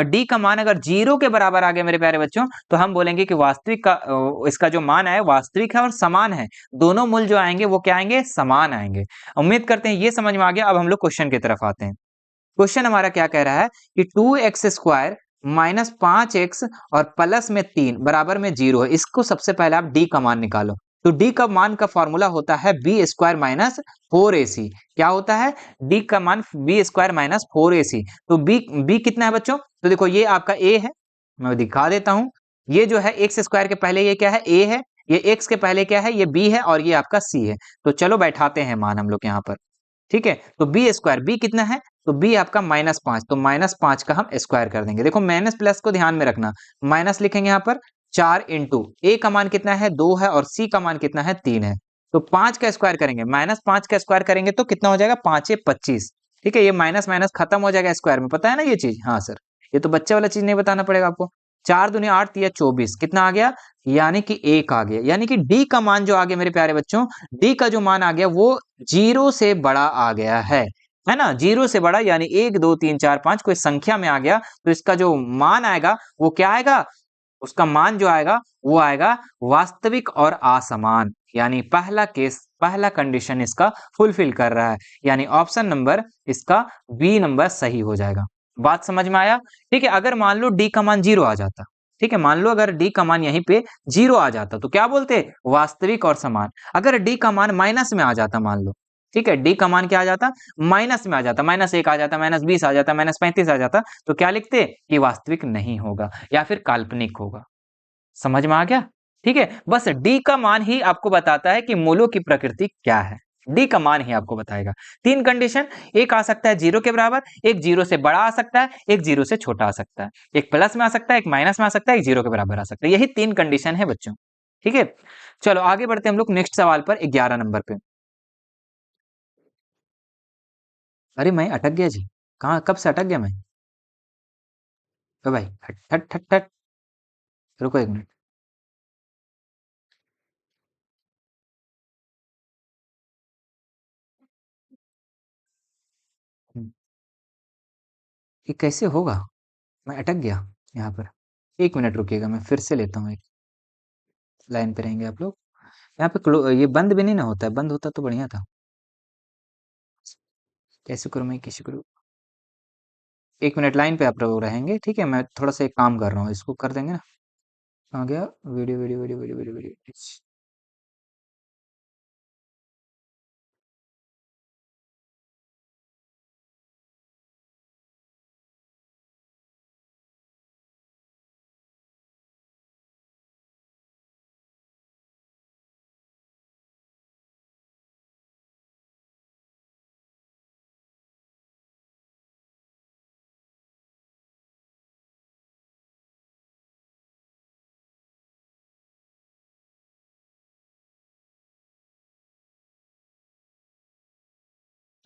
Speaker 1: d का मान अगर 0 के बराबर आ गया मेरे प्यारे बच्चों, तो हम बोलेंगे कि वास्तविक का इसका जो मान है वास्तविक है और समान है। दोनों मूल जो आएंगे वो क्या आएंगे? समान आएंगे। उम्मीद करते हैं ये समझ में आ गया। अब हम लोग क्वेश्चन की तरफ आते हैं। क्वेश्चन हमारा क्या कह रहा है कि 2x² माइनस 5x और प्लस में 3 बराबर में 0 है। इसको सबसे पहले आप d का मान निकालो। तो d का मान का फॉर्मूला होता है b² माइनस 4ac। क्या होता है? d का मान b² माइनस 4ac। तो b कितना है बच्चों? तो देखो, ये आपका a है, मैं दिखा देता हूं। ये जो है x² के पहले ये क्या है? a है। ये x के पहले क्या है? ये b है। और ये आपका c है। तो चलो बैठाते हैं मान हम लोग यहाँ पर। ठीक है, तो b², b कितना है? तो b आपका -5, तो -5 का हम स्क्वायर कर देंगे। देखो, माइनस प्लस को ध्यान में रखना, माइनस लिखेंगे यहाँ पर। 4 इंटू a का मान कितना है? 2 है, और c का मान कितना है? 3 है। तो 5 का स्क्वायर करेंगे, -5 का स्क्वायर करेंगे तो कितना हो जाएगा? 5 ये 25। ठीक है, ये माइनस माइनस खत्म हो जाएगा स्क्वायर में, पता है ना ये चीज? हाँ सर, ये तो बच्चे वाला चीज नहीं बताना पड़ेगा आपको। 4 दूनी 8 या 24, कितना आ गया? यानी कि 1 आ गया। यानी कि d का मान जो आ गया मेरे प्यारे बच्चों, d का जो मान आ गया वो 0 से बड़ा आ गया है ना। 0 से बड़ा यानी 1 2 3 4 5 कोई संख्या में आ गया, तो इसका जो मान आएगा वो क्या आएगा? उसका मान जो आएगा वो आएगा वास्तविक और असमान। यानी पहला केस, पहला कंडीशन इसका फुलफिल कर रहा है, यानी ऑप्शन नंबर इसका बी नंबर सही हो जाएगा। बात समझ में आया? ठीक है, अगर मान लो d का मान 0 आ जाता, ठीक है, मान लो अगर d का मान यहीं पे 0 आ जाता, तो क्या बोलते? वास्तविक और समान। अगर d का मान माइनस में आ जाता, मान लो, ठीक है, d का मान क्या आ जाता? माइनस में आ जाता, -1 आ जाता, -20 आ जाता, -35 आ जाता, तो क्या लिखते? कि वास्तविक नहीं होगा या फिर काल्पनिक होगा। समझ में आ गया? ठीक है, बस डी का मान ही आपको बताता है कि मूलों की प्रकृति क्या है। डी का मान ही आपको बताएगा। 3 कंडीशन, एक आ सकता है 0 के बराबर, एक 0 से बड़ा आ सकता है, एक 0 से छोटा आ सकता है, एक प्लस में आ सकता है, एक माइनस में आ सकता है, एक 0 के बराबर आ सकता है। यही 3 कंडीशन है बच्चों। ठीक है, चलो आगे बढ़ते हैं हम लोग नेक्स्ट सवाल पर 11 नंबर पे। अरे मैं अटक गया जी, कहाँ कब से अटक गया मैं? तो भाई हट हट हट हट, रुको 1 मिनट। ये कैसे होगा? मैं अटक गया यहाँ पर। 1 मिनट रुकिएगा, मैं फिर से लेता हूँ। एक लाइन पे रहेंगे आप लोग। यहाँ पे ये बंद भी नहीं ना होता है, बंद होता तो बढ़िया था। कैसे करूँ मैं, कैसे करूँ? 1 मिनट लाइन पे आप लोग रहेंगे, ठीक है? मैं थोड़ा सा एक काम कर रहा हूँ, इसको कर देंगे ना। आ गया video video video video video video.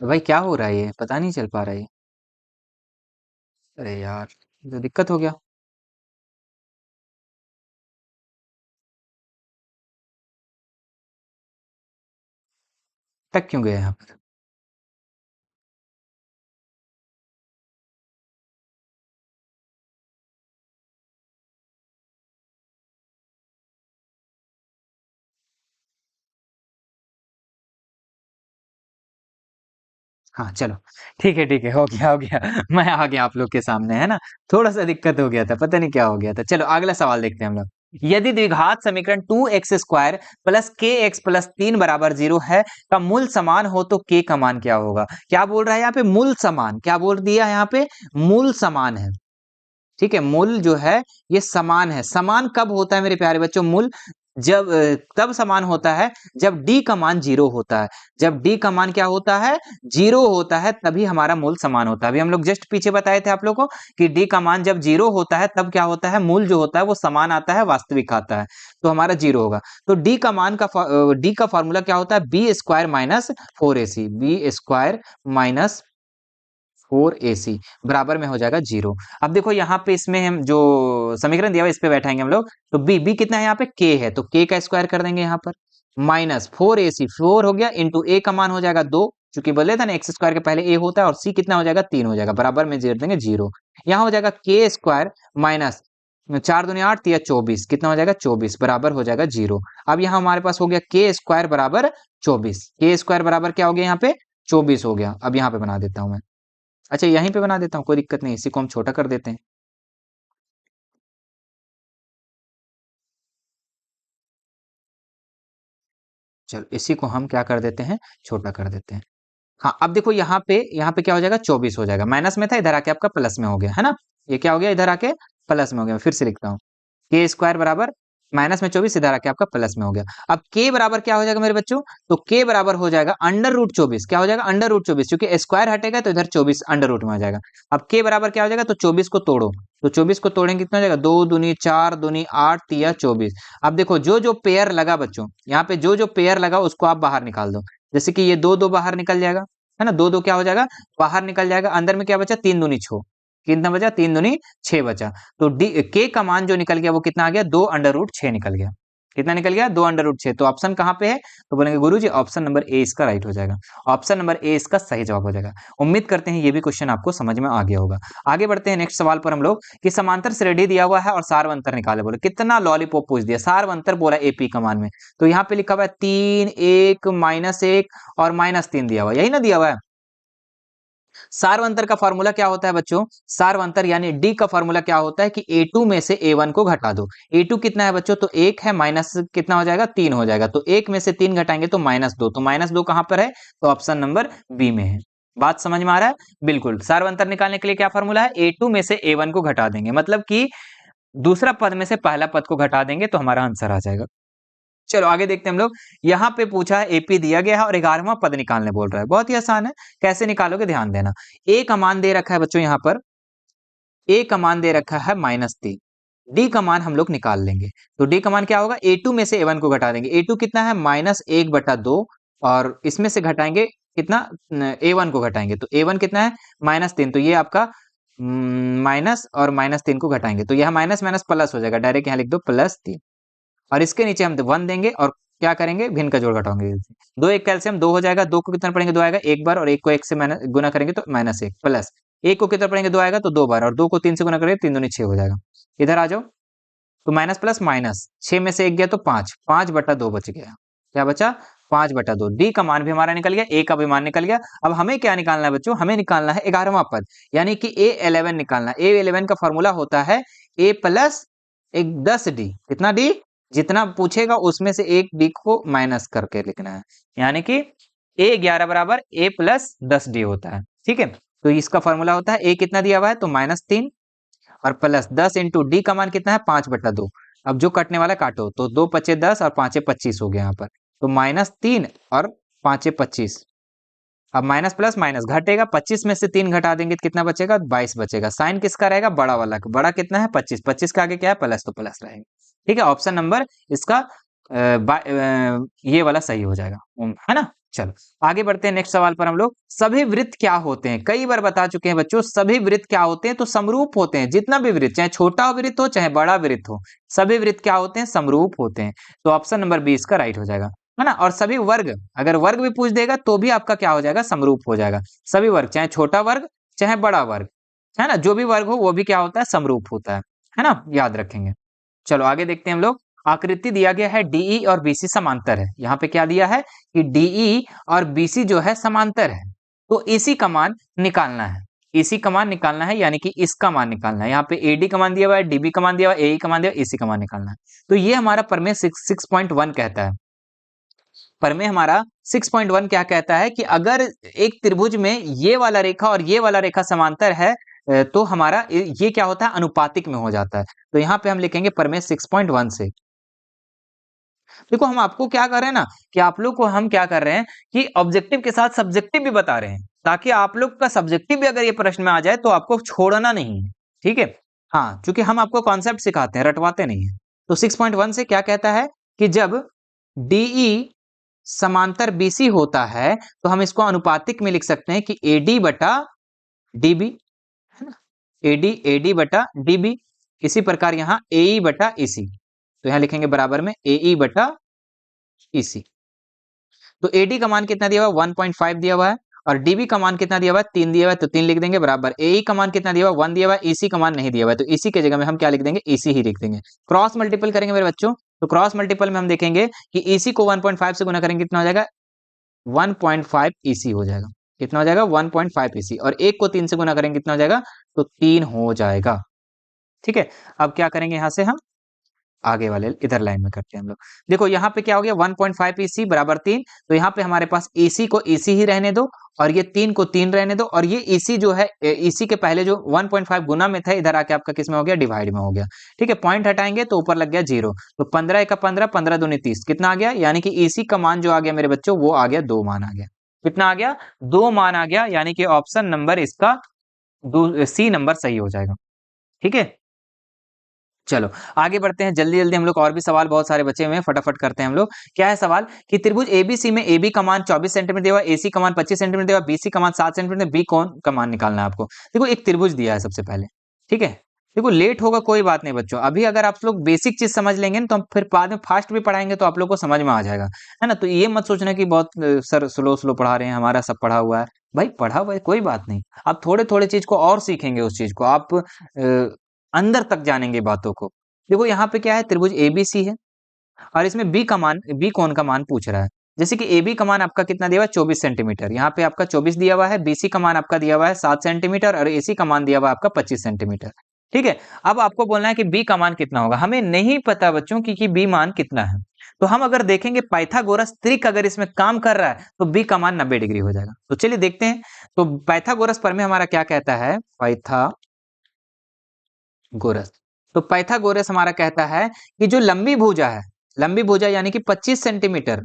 Speaker 1: तो भाई क्या हो रहा है, ये पता नहीं चल पा रहा है ये। अरे यार, ये तो दिक्कत हो गया। टक क्यों गया यहाँ पर? हाँ चलो, ठीक है, हो गया मैं आ गया आप लोग के सामने, है ना? थोड़ा सा दिक्कत हो गया था, पता नहीं क्या हो गया था। चलो अगला सवाल देखते हैं हम लोग। यदि द्विघात समीकरण 2x स्क्वायर प्लस के एक्स प्लस 3 बराबर 0 है का मूल समान हो तो k का मान क्या होगा? क्या बोल रहा है यहाँ पे? मूल समान, क्या बोल दिया यहाँ पे? मूल समान है। ठीक है, मूल जो है ये समान है। समान कब होता है मेरे प्यारे बच्चों? मूल जब तब समान होता है जब d का मान 0 होता है। जब d का मान क्या होता है? 0 होता है, तभी हमारा मूल समान होता है। अभी हम लोग जस्ट पीछे बताए थे आप लोगों को कि d का मान जब 0 होता है तब क्या होता है? मूल जो होता है वो समान आता है, वास्तविक आता है, तो हमारा 0 होगा। तो d का फॉर्मूला क्या होता है? B square minus 4ac, B square minus 4ac बराबर में हो जाएगा 0। अब देखो यहाँ पे इसमें हम जो समीकरण दिया हुआ है, इस पे बैठाएंगे हम लोग। तो b कितना है यहाँ पे? k है, तो k का स्क्वायर कर देंगे यहाँ पर। माइनस 4ac, 4 हो गया, इंटू a का मान हो जाएगा 2, चूंकि बोले था ना एक्स स्क्वायर के पहले a होता है, और c कितना हो जाएगा? 3 हो जाएगा, बराबर में जोड़ देंगे 0। यहाँ हो जाएगा k स्क्वायर माइनस 4 दूनी 8, 24, कितना हो जाएगा? 24 बराबर हो जाएगा 0। अब यहाँ हमारे पास हो गया k स्क्वायर बराबर 24, k स्क्वायर बराबर क्या हो गया यहाँ पे? 24 हो गया। अब यहाँ पे बना देता हूँ मैं। अच्छा यहीं पे बना देता हूँ, कोई दिक्कत नहीं, इसी को हम छोटा कर देते हैं। चलो इसी को हम क्या कर देते हैं? छोटा कर देते हैं। हाँ अब देखो यहाँ पे क्या हो जाएगा? 24 हो जाएगा। माइनस में था, इधर आके आपका प्लस में हो गया, है ना? ये क्या हो गया? इधर आके प्लस में हो गया। फिर से लिखता हूँ, के स्क्वायर बराबर माइनस में 24, इधर आके आपका प्लस में हो गया। अब के बराबर क्या हो जाएगा मेरे बच्चों? तो के बराबर हो जाएगा अंडर रूट 24। क्या हो जाएगा? अंडर रूट 24, क्योंकि स्क्वायर हटेगा तो इधर 24 अंडर रूट में आ जाएगा। अब के बराबर क्या हो जाएगा? तो 24 को तोड़ो, तो 24 को तोड़ेंगे कितना हो जाएगा? 2 दूनी 4 दूनी 8 तिया 24। अब देखो जो जो पेयर लगा बच्चों, यहाँ पे जो जो पेयर लगा उसको आप बाहर निकाल दो। जैसे कि ये दो दो बाहर निकल जाएगा, है ना? दो दो क्या हो जाएगा? बाहर निकल जाएगा। अंदर में क्या बचा? 3 दूनी 6, कितना बचा? 3 दूनी 6 बचा। तो डी के का मान जो निकल गया वो कितना आ गया? 2 अंडर रूट 6 निकल गया। कितना निकल गया? 2 अंडर रूट 6। तो ऑप्शन कहाँ पे है? तो बोलेंगे गुरुजी ऑप्शन नंबर ए इसका राइट हो जाएगा। ऑप्शन नंबर ए इसका सही जवाब हो जाएगा। उम्मीद करते हैं ये भी क्वेश्चन आपको समझ में आ गया होगा। आगे बढ़ते हैं नेक्स्ट सवाल पर हम लोग कि समांतर श्रेणी दिया हुआ है और सारवंतर निकाले। बोले कितना लॉलीपॉप पूछ दिया, सारवंतर बोला एपी का मान में। तो यहाँ पे लिखा हुआ है 3 1 -1 और -3 दिया हुआ है, यही ना दिया हुआ है। सारवंतर का फॉर्मूला क्या होता है बच्चों? सारवंतर यानी डी का फॉर्मूला क्या होता है कि A2 में से A1 को घटा दो। A2 कितना है बच्चों? तो 1 है, माइनस कितना हो जाएगा? 3 हो जाएगा। तो 1 में से 3 घटाएंगे तो -2, तो -2 कहां पर है? तो ऑप्शन नंबर बी में है। बात समझ में आ रहा है? बिल्कुल। सारवंतर निकालने के लिए क्या फॉर्मूला है? A2 में से A1 को घटा देंगे, मतलब कि दूसरा पद में से पहला पद को घटा देंगे तो हमारा आंसर आ जाएगा। चलो आगे देखते हैं हम लोग। यहाँ पे पूछा है एपी दिया गया है और 11वां पद निकालने बोल रहा है। बहुत ही आसान है, कैसे निकालोगे ध्यान देना। ए का मान दे रखा है बच्चों, यहाँ पर ए का मान दे रखा है -3। डी का मान हम लोग निकाल लेंगे। तो डी का मान क्या होगा, A2 में से A1 को घटा देंगे। A2 कितना है, -1/2 और इसमें से घटाएंगे कितना, A1 को घटाएंगे तो A1 कितना है -3। तो ये आपका माइनस और -3 को घटाएंगे तो यह माइनस माइनस प्लस हो जाएगा, डायरेक्ट यहाँ लिख दो +3 और इसके नीचे हम 1 देंगे और क्या करेंगे, भिन्न का जोड़ घटाएंगे। 2 1 कैल्सियम 2 हो जाएगा, 2 को कितना पढ़ेंगे 2 आएगा एक बार और 1 को 1 से गुना करेंगे तो -1 प्लस 1 को कितना पढ़ेंगे 2 आएगा तो 2 बार और 2 को 3 से गुना करेंगे 3 दूनी 6 हो जाएगा। इधर आ जाओ तो माइनस प्लस माइनस 6 में से 1 गया तो 5/2 बच गया। क्या बचा 5/2। डी का मान भी हमारा निकल गया, ए का भी मान निकल गया। अब हमें क्या निकालना है बच्चों, हमें निकालना है 11वां पद यानी कि A11 निकालना है। A11 का फॉर्मूला होता है A प्लस एक 10D। कितना डी, जितना पूछेगा उसमें से एक डी को माइनस करके लिखना है, यानी कि A11 बराबर A प्लस 10D होता है। ठीक है, तो इसका फॉर्मूला होता है A कितना दिया हुआ है तो -3 और प्लस 10 इंटू डी का मान कितना है 5/2। अब जो कटने वाला काटो तो 2 पचे 10 और 5 25 हो गया यहाँ पर, तो -3 और 5 25। अब माइनस प्लस माइनस घटेगा, 25 में से 3 घटा देंगे तो कितना बचेगा 22 बचेगा। साइन किसका रहेगा, बड़ा वाला का। बड़ा कितना है 25, 25 के आगे क्या है प्लस, तो प्लस रहेगा। ठीक है, ऑप्शन नंबर इसका ये वाला सही हो जाएगा, है ना। चलो आगे बढ़ते हैं नेक्स्ट सवाल पर हम लोग। सभी वृत्त क्या होते हैं, कई बार बता चुके हैं बच्चों, सभी वृत्त क्या होते हैं तो समरूप होते हैं। जितना भी वृत्त, चाहे छोटा वृत्त हो चाहे बड़ा वृत्त हो, सभी वृत्त क्या होते हैं समरूप होते हैं। तो ऑप्शन नंबर 20 का राइट हो जाएगा, है ना। और सभी वर्ग, अगर वर्ग भी पूछ देगा तो भी आपका क्या हो जाएगा समरूप हो जाएगा। सभी वर्ग, चाहे छोटा वर्ग चाहे बड़ा वर्ग, है ना, जो भी वर्ग हो वो भी क्या होता है समरूप होता है ना, याद रखेंगे। चलो आगे देखते हैं हम लोग। आकृति दिया गया है डीई और बीसी समांतर है। यहाँ पे क्या दिया है कि डीई और बीसी जो है समांतर है, तो इसी का मान निकालना है। इसी का मान निकालना है यानी कि इसका मान निकालना है। यहाँ पे एडी का मान दिया हुआ है, डीबी का मान दिया हुआ है, एई का मान दिया हुआ है, इसी का मान निकालना है। तो ये हमारा प्रमेय 6.1 कहता है। प्रमेय हमारा 6.1 क्या कहता है कि अगर एक त्रिभुज में ये वाला रेखा और ये वाला रेखा समांतर है तो हमारा ये क्या होता है अनुपातिक में हो जाता है। तो यहाँ पे हम लिखेंगे प्रमेय 6.1 से। देखो हम आपको क्या कर रहे हैं ना कि आप लोग को हम क्या कर रहे हैं कि ऑब्जेक्टिव के साथ सब्जेक्टिव भी बता रहे हैं, ताकि आप लोग का सब्जेक्टिव भी अगर ये प्रश्न में आ जाए तो आपको छोड़ना नहीं है। ठीक है, हाँ, क्योंकि हम आपको कॉन्सेप्ट सिखाते हैं, रटवाते नहीं है। तो 6.1 से क्या कहता है कि जब डीई समांतर बीसी होता है तो हम इसको अनुपातिक में लिख सकते हैं कि एडी बटा डीबी, है ना, एडी एडी बटा डीबी। इसी प्रकार यहाँ एई बटा ईसी, तो यहाँ लिखेंगे बराबर में एई बटा ईसी। तो एडी का मान कितना दिया हुआ है 1.5 दिया हुआ है और डीबी का मान कितना दिया हुआ है 3 दिया हुआ है, तो 3 लिख देंगे बराबर। एई का मान कितना दिया हुआ है 1 दिया हुआ है, ईसी का मान नहीं दिया हुआ है, तो ईसी के जगह में हम क्या लिख देंगे ईसी ही लिख देंगे। क्रॉस मल्टीपल करेंगे मेरे बच्चों, तो क्रॉस मल्टीपल में हम देखेंगे कि ईसी को 1.5 से गुना करेंगे कितना हो जाएगा 1.5 ईसी हो जाएगा। कितना हो जाएगा 1.5 ईसी, और 1 को 3 से गुना करेंगे कितना हो जाएगा तो 3 हो जाएगा। ठीक है, अब क्या करेंगे यहाँ से हम आगे वाले इधर लाइन में करते हैं हम लोग। देखो यहाँ पे क्या हो गया 1.5 ईसी बराबर 3, तो यहाँ पे हमारे पास ईसी को ईसी ही रहने दो और ये 3 को 3 रहने दो, और ये ईसी जो है ईसी के पहले जो 1.5 गुना में था इधर आके आपका किस में हो गया डिवाइड में हो गया। ठीक है, पॉइंट हटाएंगे तो ऊपर लग गया 0, तो 15 का 15, 15 दूनी 30, कितना आ गया, यानी कि ईसी का मान जो आ गया मेरे बच्चों वो आ गया 2 मान आ गया। कितना आ गया 2 मान आ गया, यानी कि ऑप्शन नंबर इसका सी नंबर सही हो जाएगा। ठीक है, चलो आगे बढ़ते हैं जल्दी जल्दी हम लोग, और भी सवाल बहुत सारे बचे हुए हैं, फटाफट करते हैं हम लोग। क्या है सवाल कि त्रिभुज एबीसी में एबी का मान 24 सेंटीमीटर दिया हुआ, एसी का मान 25 सेंटीमीटर दिया हुआ, बीसी का मान 7 सेंटीमीटर, बी कौन का मान निकालना है आपको। देखो एक त्रिभुज दिया है सबसे पहले, ठीक है। देखो लेट होगा कोई बात नहीं बच्चों, अभी अगर आप लोग बेसिक चीज समझ लेंगे ना तो हम फिर बाद में फास्ट भी पढ़ाएंगे तो आप लोग को समझ में आ जाएगा, है ना। तो ये मत सोचना कि बहुत सर स्लो स्लो पढ़ा रहे हैं, हमारा सब पढ़ा हुआ है। भाई पढ़ा हुआ है कोई बात नहीं, आप थोड़े थोड़े चीज को और सीखेंगे, उस चीज को आप अंदर तक जानेंगे बातों को। देखो यहाँ पे क्या है त्रिभुज एबीसी है और इसमें बी का मान, बी कोण का मान पूछ रहा है। जैसे कि एबी का मान आपका कितना दिया हुआ है 24 सेंटीमीटर, यहाँ पे आपका 24 दिया हुआ है, बीसी का मान आपका दिया हुआ है 7 सेंटीमीटर और एसी का मान दिया हुआ है आपका 25 सेंटीमीटर। ठीक है, अब आपको बोलना है कि बी का मान कितना होगा। हमें नहीं पता बच्चों कि बी मान कितना है, तो हम अगर देखेंगे पाइथागोरस त्रिक अगर इसमें काम कर रहा है तो बी का मान 90 डिग्री हो जाएगा। तो चलिए देखते हैं, तो पाइथागोरस प्रमेय हमारा क्या कहता है, पाइथागोरस तो पाइथागोरस हमारा कहता है कि जो लंबी भुजा है, लंबी भुजा यानी कि 25 सेंटीमीटर,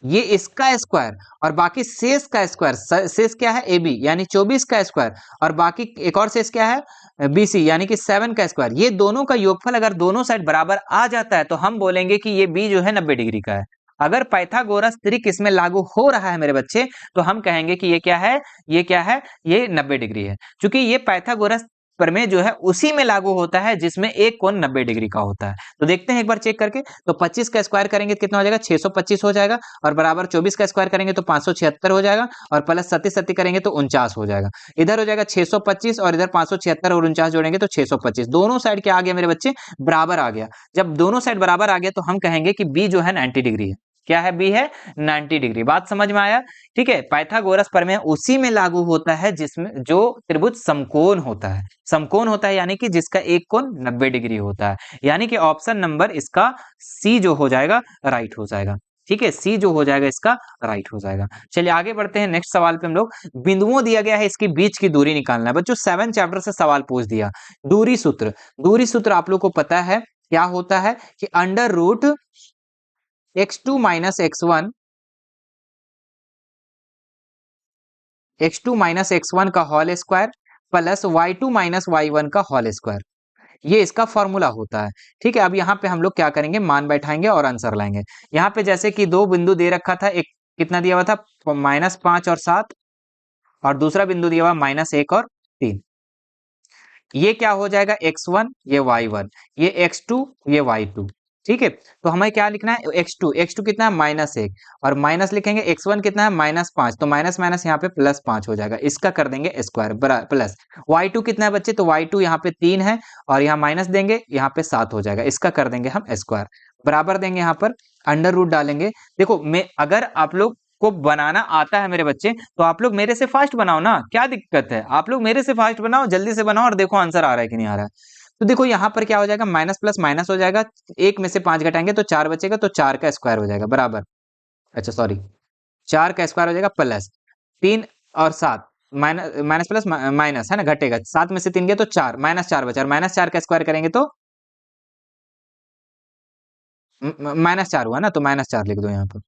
Speaker 1: ये इसका स्क्वायर और बाकी शेष का स्क्वायर, शेष क्या है AB यानी 24 का स्क्वायर, और बाकी एक और शेष क्या है BC यानी कि 7 का स्क्वायर, ये दोनों का योगफल अगर दोनों साइड बराबर आ जाता है तो हम बोलेंगे कि ये B जो है 90 डिग्री का है। अगर पाइथागोरस त्रिक इसमें लागू हो रहा है मेरे बच्चे, तो हम कहेंगे कि ये क्या है, ये क्या है, ये 90 डिग्री है, क्योंकि ये पाइथागोरस प्रमेय जो है उसी में लागू होता है जिसमें एक कोण 90 डिग्री का होता है। तो देखते हैं एक बार चेक करके, तो 25 का स्क्वायर करेंगे तो कितना हो जाएगा, 625 हो जाएगा, और बराबर 24 का स्क्वायर करेंगे तो 576 हो जाएगा, और प्लस 37 करेंगे तो 49 हो जाएगा। इधर हो जाएगा 625 और इधर 576 और 49 जोड़ेंगे तो 625, दोनों साइड क्या आ गया मेरे बच्चे, बराबर आ गया। जब दोनों साइड बराबर आ गया तो हम कहेंगे कि बी जो है 90 डिग्री है। क्या है, बी है 90 डिग्री। बात समझ में आया? ठीक है, पाइथागोरस प्रमेय उसी में लागू होता है जिसमें जो त्रिभुज समकोण होता है, समकोण होता है यानी कि जिसका एक कोण 90 डिग्री होता है, यानी कि ऑप्शन नंबर इसका सी जो हो जाएगा राइट हो जाएगा। ठीक है, सी जो हो जाएगा इसका राइट हो जाएगा। चलिए आगे बढ़ते हैं, नेक्स्ट सवाल पे हम लोग, बिंदुओं दिया गया है, इसके बीच की दूरी निकालना है। बच्चों 7 चैप्टर से सवाल पूछ दिया। दूरी सूत्र, दूरी सूत्र आप लोग को पता है क्या होता है कि under root x2 minus x1, x2 minus x1 का whole square plus y2 minus y1 का होल स्क्वायर, ये इसका फॉर्मूला होता है। ठीक है, अब यहाँ पे हम लोग क्या करेंगे, मान बैठाएंगे और आंसर लाएंगे। यहाँ पे जैसे कि दो बिंदु दे रखा था, एक कितना दिया हुआ था, -5 और 7, और दूसरा बिंदु दिया हुआ -1 और 3। ये क्या हो जाएगा, x1 ये y1, ये x2 ये y2। ठीक है, तो हमें क्या लिखना है, x2 कितना है, -1, और माइनस लिखेंगे, x1 कितना है, -5, तो माइनस माइनस यहाँ पे +5 हो जाएगा, इसका कर देंगे स्क्वायर प्लस y2 कितना है बच्चे, तो y2 यहाँ पे 3 है, और यहाँ माइनस देंगे, यहाँ पे 7 हो जाएगा, इसका कर देंगे हम स्क्वायर, बराबर देंगे यहाँ पर, अंडर रूट डालेंगे। देखो मैं, अगर आप लोग को बनाना आता है मेरे बच्चे, तो आप लोग मेरे से फास्ट बनाओ ना, क्या दिक्कत है, आप लोग मेरे से फास्ट बनाओ, जल्दी से बनाओ और देखो आंसर आ रहा है कि नहीं आ रहा है। तो देखो यहाँ पर क्या हो जाएगा, माइनस प्लस माइनस हो जाएगा, एक में से 5 घटाएंगे तो 4 बचेगा, तो 4 का स्क्वायर हो जाएगा बराबर, अच्छा सॉरी, 4 का स्क्वायर हो जाएगा प्लस 3 और 7, माइनस माइनस प्लस माइनस है ना, घटेगा, 7 में से 3 गया तो 4, -4 बचा, और -4 का स्क्वायर करेंगे तो -4 हुआ ना, तो -4 लिख दो यहाँ पर,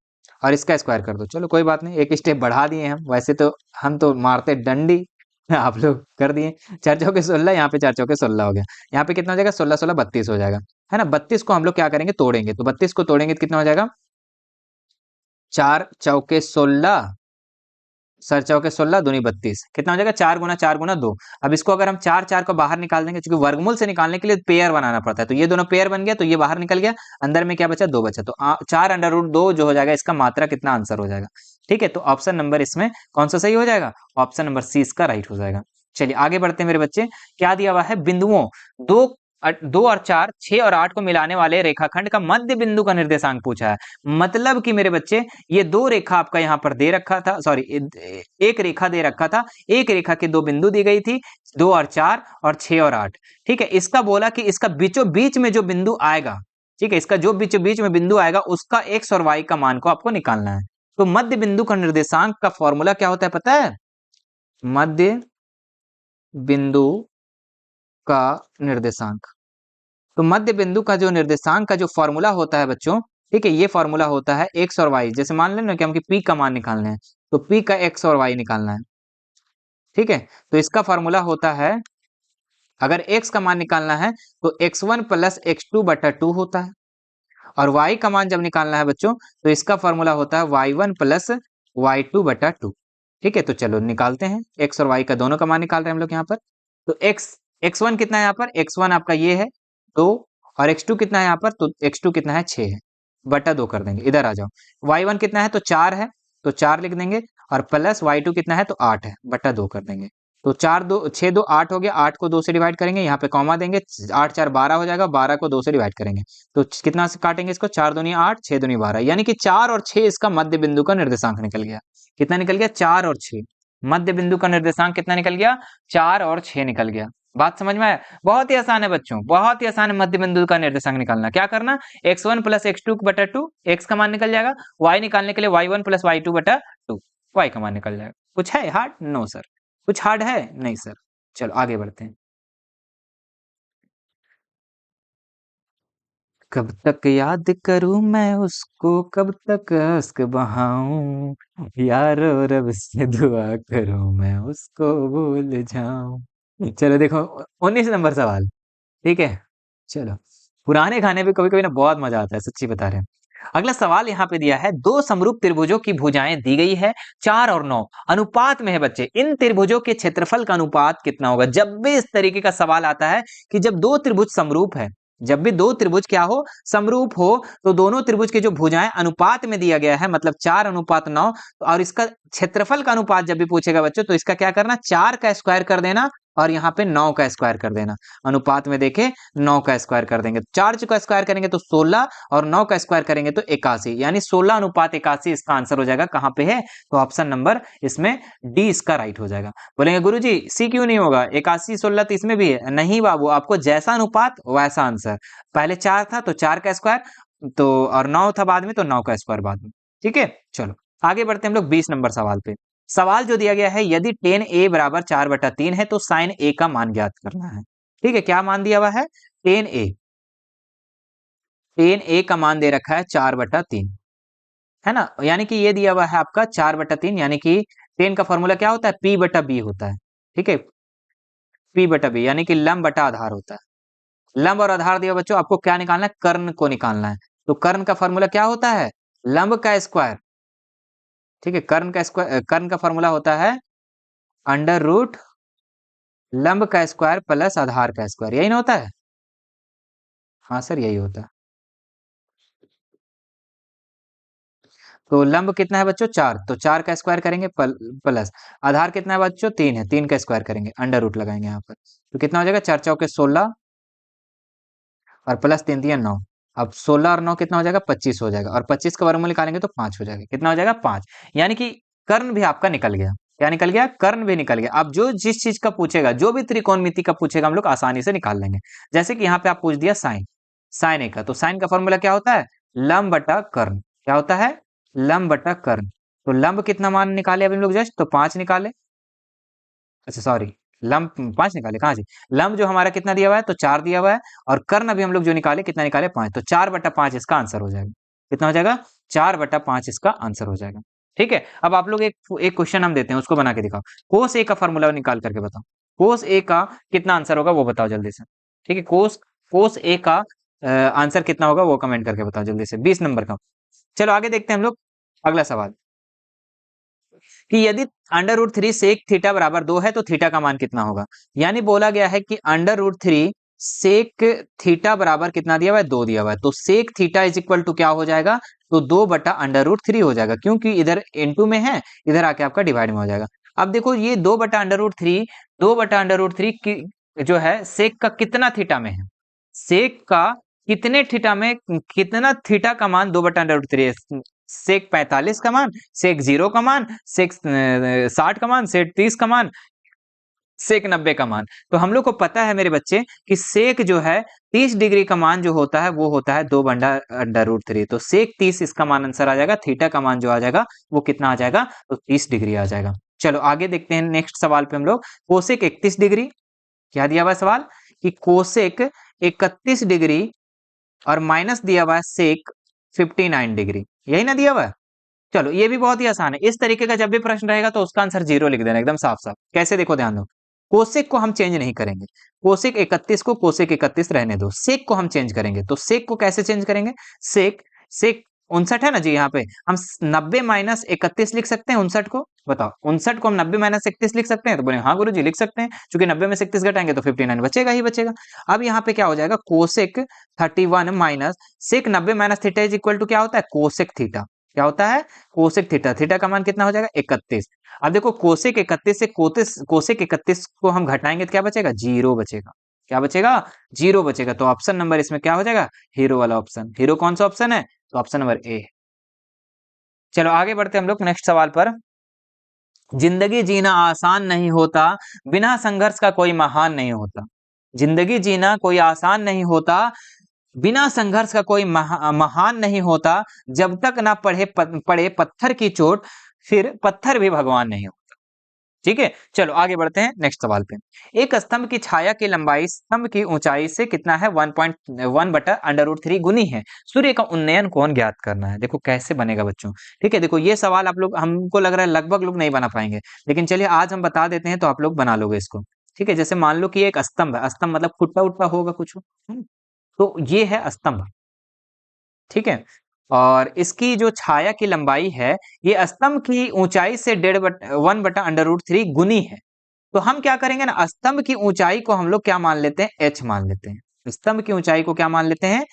Speaker 1: और इसका स्क्वायर कर दो। चलो कोई बात नहीं, एक स्टेप बढ़ा दिए हम, वैसे तो हम तो मारते डंडी आप लोग कर दिए। 4 चौके 16, यहाँ पे 4 चौके 16 हो गया, यहाँ पे कितना हो जाएगा, 16 16 32 हो जाएगा, है ना। 32 को हम लोग क्या करेंगे, तोड़ेंगे, तो 32 को तोड़ेंगे तो कितना हो जाएगा, 4 चौके 16, सर चौके 16 दूनी 32, कितना हो जाएगा, 4 गुना 2। अब इसको अगर हम 4 4 को बाहर निकाल देंगे, क्योंकि वर्गमूल से निकालने के लिए पेयर बनाना पड़ता है, तो ये दोनों पेयर बन गया, तो ये बाहर निकल गया, अंदर में क्या बचा, 2 बचा, तो 4 अंडर रूट 2 जो हो जाएगा, इसका मात्रा कितना आंसर हो जाएगा। ठीक है, तो ऑप्शन नंबर इसमें कौन सा सही हो जाएगा, ऑप्शन नंबर सी इसका राइट हो जाएगा। चलिए आगे बढ़ते हैं मेरे बच्चे, क्या दिया हुआ है, बिंदुओं 2 और 4, 6 और 8 को मिलाने वाले रेखाखंड का मध्य बिंदु का निर्देशांक पूछा है। मतलब कि मेरे बच्चे, ये दो रेखा आपका यहाँ पर दे रखा था, सॉरी एक रेखा दे रखा था, एक रेखा के दो बिंदु दी गई थी, 2 और 4 और 6 और 8। ठीक है, इसका बोला कि इसका बीचों बीच में जो बिंदु आएगा, ठीक है, इसका जो बीचों बीच में बिंदु आएगा उसका x और y का मान को आपको निकालना है। तो मध्य बिंदु का निर्देशांक का फॉर्मूला क्या होता है पता है, मध्य बिंदु का निर्देशांक। तो मध्य बिंदु का जो निर्देशांक का जो फॉर्मूला होता है बच्चों, ठीक है, ये फॉर्मूला होता है एक्स और वाई। जैसे मान लेना कि हम पी का मान निकालना है, तो पी का एक्स और वाई निकालना है। ठीक है, तो इसका फॉर्मूला होता है, अगर एक्स का मान निकालना है तो x1 प्लस x2/2 होता है, और y का मान जब निकालना है बच्चों, तो इसका फॉर्मूला होता है y1 प्लस y2/2। ठीक है, तो चलो निकालते हैं, x और y का दोनों का मान निकाल रहे हैं हम लोग यहाँ पर। तो x1 कितना है यहाँ पर, x1 आपका ये है 2, और x2 कितना है यहाँ पर, तो x2 कितना है 6 है, बटा 2 कर देंगे। इधर आ जाओ, y1 कितना है, तो 4 है, तो 4 लिख देंगे, और प्लस y2 कितना है, तो 8 है, बटा 2 कर देंगे। तो 6 2 8 हो गया, 8 को 2 से डिवाइड करेंगे, यहाँ पे कॉमा देंगे, 8 4 12 हो जाएगा, 12 को 2 से डिवाइड करेंगे, तो कितना से काटेंगे इसको, 4 दूनी 8, 6 दूनी 12, यानी कि 4 और 6 इसका मध्य बिंदु का निर्देशांक निकल गया। कितना निकल गया, 4 और 6, मध्य बिंदु का निर्देशांक कितना निकल गया, 4 और 6 निकल गया। बात समझ में आया? बहुत ही आसान है बच्चों, बहुत ही आसान है मध्य बिंदु का निर्देशांक निकालना। क्या करना, x1 प्लस x2/2, x का मान निकल जाएगा, y निकालने के लिए y1 प्लस y2/2, y का मान निकल जाएगा। कुछ है हार्ड? नो सर, कुछ हार्ड है नहीं सर। चलो आगे बढ़ते हैं। कब तक याद करूं मैं उसको, कब तक अश्क बहाऊं, यारो रब से दुआ करूं मैं उसको भूल जाऊं। चलो देखो 19 नंबर सवाल। ठीक है, चलो। पुराने गाने भी कभी कभी ना बहुत मजा आता है, सच्ची बता रहे हैं। अगला सवाल यहाँ पे दिया है, दो समरूप त्रिभुजों की भुजाएं दी गई है 4 और 9 अनुपात में है बच्चे, इन त्रिभुजों के क्षेत्रफल का अनुपात कितना होगा। जब भी इस तरीके का सवाल आता है कि जब दो त्रिभुज समरूप है, जब भी दो त्रिभुज क्या हो, समरूप हो, तो दोनों त्रिभुज के जो भुजाएं अनुपात में दिया गया है, मतलब 4:9, और इसका क्षेत्रफल का अनुपात जब भी पूछेगा बच्चों, तो इसका क्या करना, 4 का स्क्वायर कर देना और यहाँ पे 9 का स्क्वायर कर देना। अनुपात में देखे 9 का स्क्वायर कर देंगे, 4 का स्क्वायर करेंगे तो 16 और 9 का स्क्वायर करेंगे तो 81, यानी 16:81 इसका आंसर हो जाएगा। कहां पे है, तो ऑप्शन नंबर इसमें डी इसका राइट हो जाएगा। बोलेंगे गुरुजी सी क्यों नहीं होगा, 81 16 तो इसमें भी है। नहीं बाबू, आपको जैसा अनुपात वैसा आंसर। पहले 4 था तो 4 का स्क्वायर, तो और 9 था बाद में तो 9 का स्क्वायर बाद में। ठीक है, चलो आगे बढ़ते हैं हम लोग 20 नंबर सवाल पे। सवाल जो दिया गया है, यदि tan a बराबर 4/3 है तो sin a का मान ज्ञात करना है। ठीक है, क्या मान दिया हुआ है, tan a, tan a का मान दे रखा है 4/3, है ना, यानी कि ये दिया हुआ है आपका 4/3, यानी कि tan का फॉर्मूला क्या होता है, p/b होता है। ठीक है, p/b यानी कि लंब बटा आधार होता है। लंब और आधार दिया बच्चों, आपको क्या निकालना है, कर्ण को निकालना है। तो कर्ण का फॉर्मूला क्या होता है, लंब का स्क्वायर। ठीक है, कर्ण का स्क्वायर, कर्ण का फॉर्मूला होता है √ लंब का स्क्वायर प्लस आधार का स्क्वायर, यही ना होता है। हाँ सर, यही होता है। तो लंब कितना है बच्चों, 4, तो 4 का स्क्वायर करेंगे प्लस आधार कितना है बच्चों, 3 है, 3 का स्क्वायर करेंगे, √ लगाएंगे यहाँ पर, तो कितना हो जाएगा, 4 चौके 16 और प्लस 3 दिया 9। अब 16 और 9 कितना हो जाएगा, 25 हो जाएगा, और 25 का वर्गमूल निकालेंगे तो 5 हो जाएगा। कितना हो जाएगा, 5। यानी कि कर्ण भी आपका निकल गया। क्या निकल गया, कर्ण भी निकल गया। अब जो जिस चीज का पूछेगा, जो भी त्रिकोणमिति का पूछेगा, हम लोग आसानी से निकाल लेंगे। जैसे कि यहाँ पे आप पूछ दिया साइन, साइन ए का, तो साइन का फॉर्मूला क्या होता है, लंब बटा कर्ण। क्या होता है, लंब बटा कर्ण। तो लंब कितना मान निकाले अभी हम लोग जस्ट, तो 5 निकाले। अच्छा सॉरी, लंब 5 निकाले कहाँ से, लंब जो हमारा कितना दिया हुआ है, तो 4 दिया हुआ है, और कर्ण अभी हम लोग जो निकाले कितना निकाले, 5, तो 4/5 इसका आंसर हो जाएगा। कितना हो जाएगा, 4/5 इसका आंसर हो जाएगा। ठीक है, अब आप लोग एक एक क्वेश्चन हम देते हैं, उसको बना के दिखाओ। कोस ए का फॉर्मूला निकाल करके बताओ, कोस ए का कितना आंसर होगा वो बताओ जल्दी से। ठीक है, कोस कोस ए का आंसर कितना होगा वो कमेंट करके बताओ जल्दी से, 20 नंबर का। चलो आगे देखते हैं हम लोग अगला सवाल, कि यदि √3 सेक थीटा बराबर 2 है तो थीटा का मान कितना होगा। यानी बोला गया है कि √3 सेक थीटा बराबर कितना दिया हुआ है, 2 दिया हुआ है, तो sec theta is equal to क्या हो जाएगा, तो 2/√3 हो जाएगा, क्योंकि इधर इनटू में है, इधर आके आपका डिवाइड में हो जाएगा। अब देखो ये 2/√3, 2/√3 की जो है सेक का कितना थीटा में है, सेक का कितने थीटा में, कितना थीटा का मान 2/√3 है, सेक 45 का मान, सेक 0 का मान, सेक 60 का मान, सेक 30 का मान, सेक 90 का मान। तो हम लोग को पता है मेरे बच्चे कि सेक जो है 30 डिग्री का मान जो होता है वो होता है 2/√3, तो सेक 30 इसका मान आंसर आ जाएगा। थीटा का मान जो आ जाएगा वो कितना आ जाएगा, तो 30 डिग्री आ जाएगा। चलो आगे देखते हैं नेक्स्ट सवाल पे हम लोग, कोसेक 31 डिग्री, क्या दिया हुआ है सवाल, कि कोसेक 31 डिग्री और माइनस दिया हुआ है सेक 59 डिग्री, यही ना दिया हुआ है। चलो ये भी बहुत ही आसान है, इस तरीके का जब भी प्रश्न रहेगा तो उसका आंसर 0 लिख देना एकदम साफ साफ। कैसे, देखो ध्यान दो, कोसेक को हम चेंज नहीं करेंगे, कोसेक 31 को कोसेक 31 रहने दो, सेक को हम चेंज करेंगे। तो सेक को कैसे चेंज करेंगे, सेक सेक 59 है ना जी, यहाँ पे हम 90 - 31 लिख सकते हैं 59 को। बताओ 59 को हम 90 - 31 लिख सकते हैं, तो बोले हाँ गुरु जी लिख सकते हैं, क्योंकि 90 में से 31 घटाएंगे तो 59 बचेगा ही बचेगा। अब यहाँ पे क्या हो जाएगा, cosec 31 minus sec 90 - theta is equal to क्या होता है, कोसेक थीटा। क्या होता है, कोसेक थीटा। थीटा का मान कितना हो जाएगा, 31। अब देखो कोसेक 31 से कोसेक 31 को हम घटाएंगे तो क्या बचेगा, 0 बचेगा। क्या बचेगा, 0 बचेगा। तो ऑप्शन नंबर इसमें क्या हो जाएगा, हीरो वाला ऑप्शन। हीरो कौन सा ऑप्शन है, तो ऑप्शन नंबर ए। चलो आगे बढ़ते हम लोग नेक्स्ट सवाल पर। जिंदगी जीना आसान नहीं होता, बिना संघर्ष का कोई महान नहीं होता। जिंदगी जीना कोई आसान नहीं होता, बिना संघर्ष का कोई महान नहीं होता, जब तक ना पड़े पत्थर की चोट, फिर पत्थर भी भगवान नहीं होता। ठीक है, चलो आगे बढ़ते हैं नेक्स्ट सवाल पे। एक स्तंभ की छाया की लंबाई स्तंभ की ऊंचाई से कितना है? 1.1 बटा अंडर रूट 3 गुनी है। सूर्य का उन्नयन कोण ज्ञात करना है। देखो कैसे बनेगा बच्चों। ठीक है, देखो ये सवाल आप लोग, हमको लग रहा है लगभग लोग नहीं बना पाएंगे, लेकिन चलिए आज हम बता देते हैं तो आप लोग बना लोगे इसको। ठीक है, जैसे मान लो कि एक स्तंभ है, स्तंभ मतलब फुटता उठता होगा कुछ, तो ये है स्तंभ। ठीक है, और इसकी जो छाया की लंबाई है, ये स्तंभ की ऊंचाई से 1 बटा अंडर रूट 3 गुनी है। तो हम क्या करेंगे ना, स्तंभ की ऊंचाई को हम लोग क्या मान लेते हैं? एच मान लेते हैं। स्तंभ की ऊंचाई को क्या मान लेते हैं?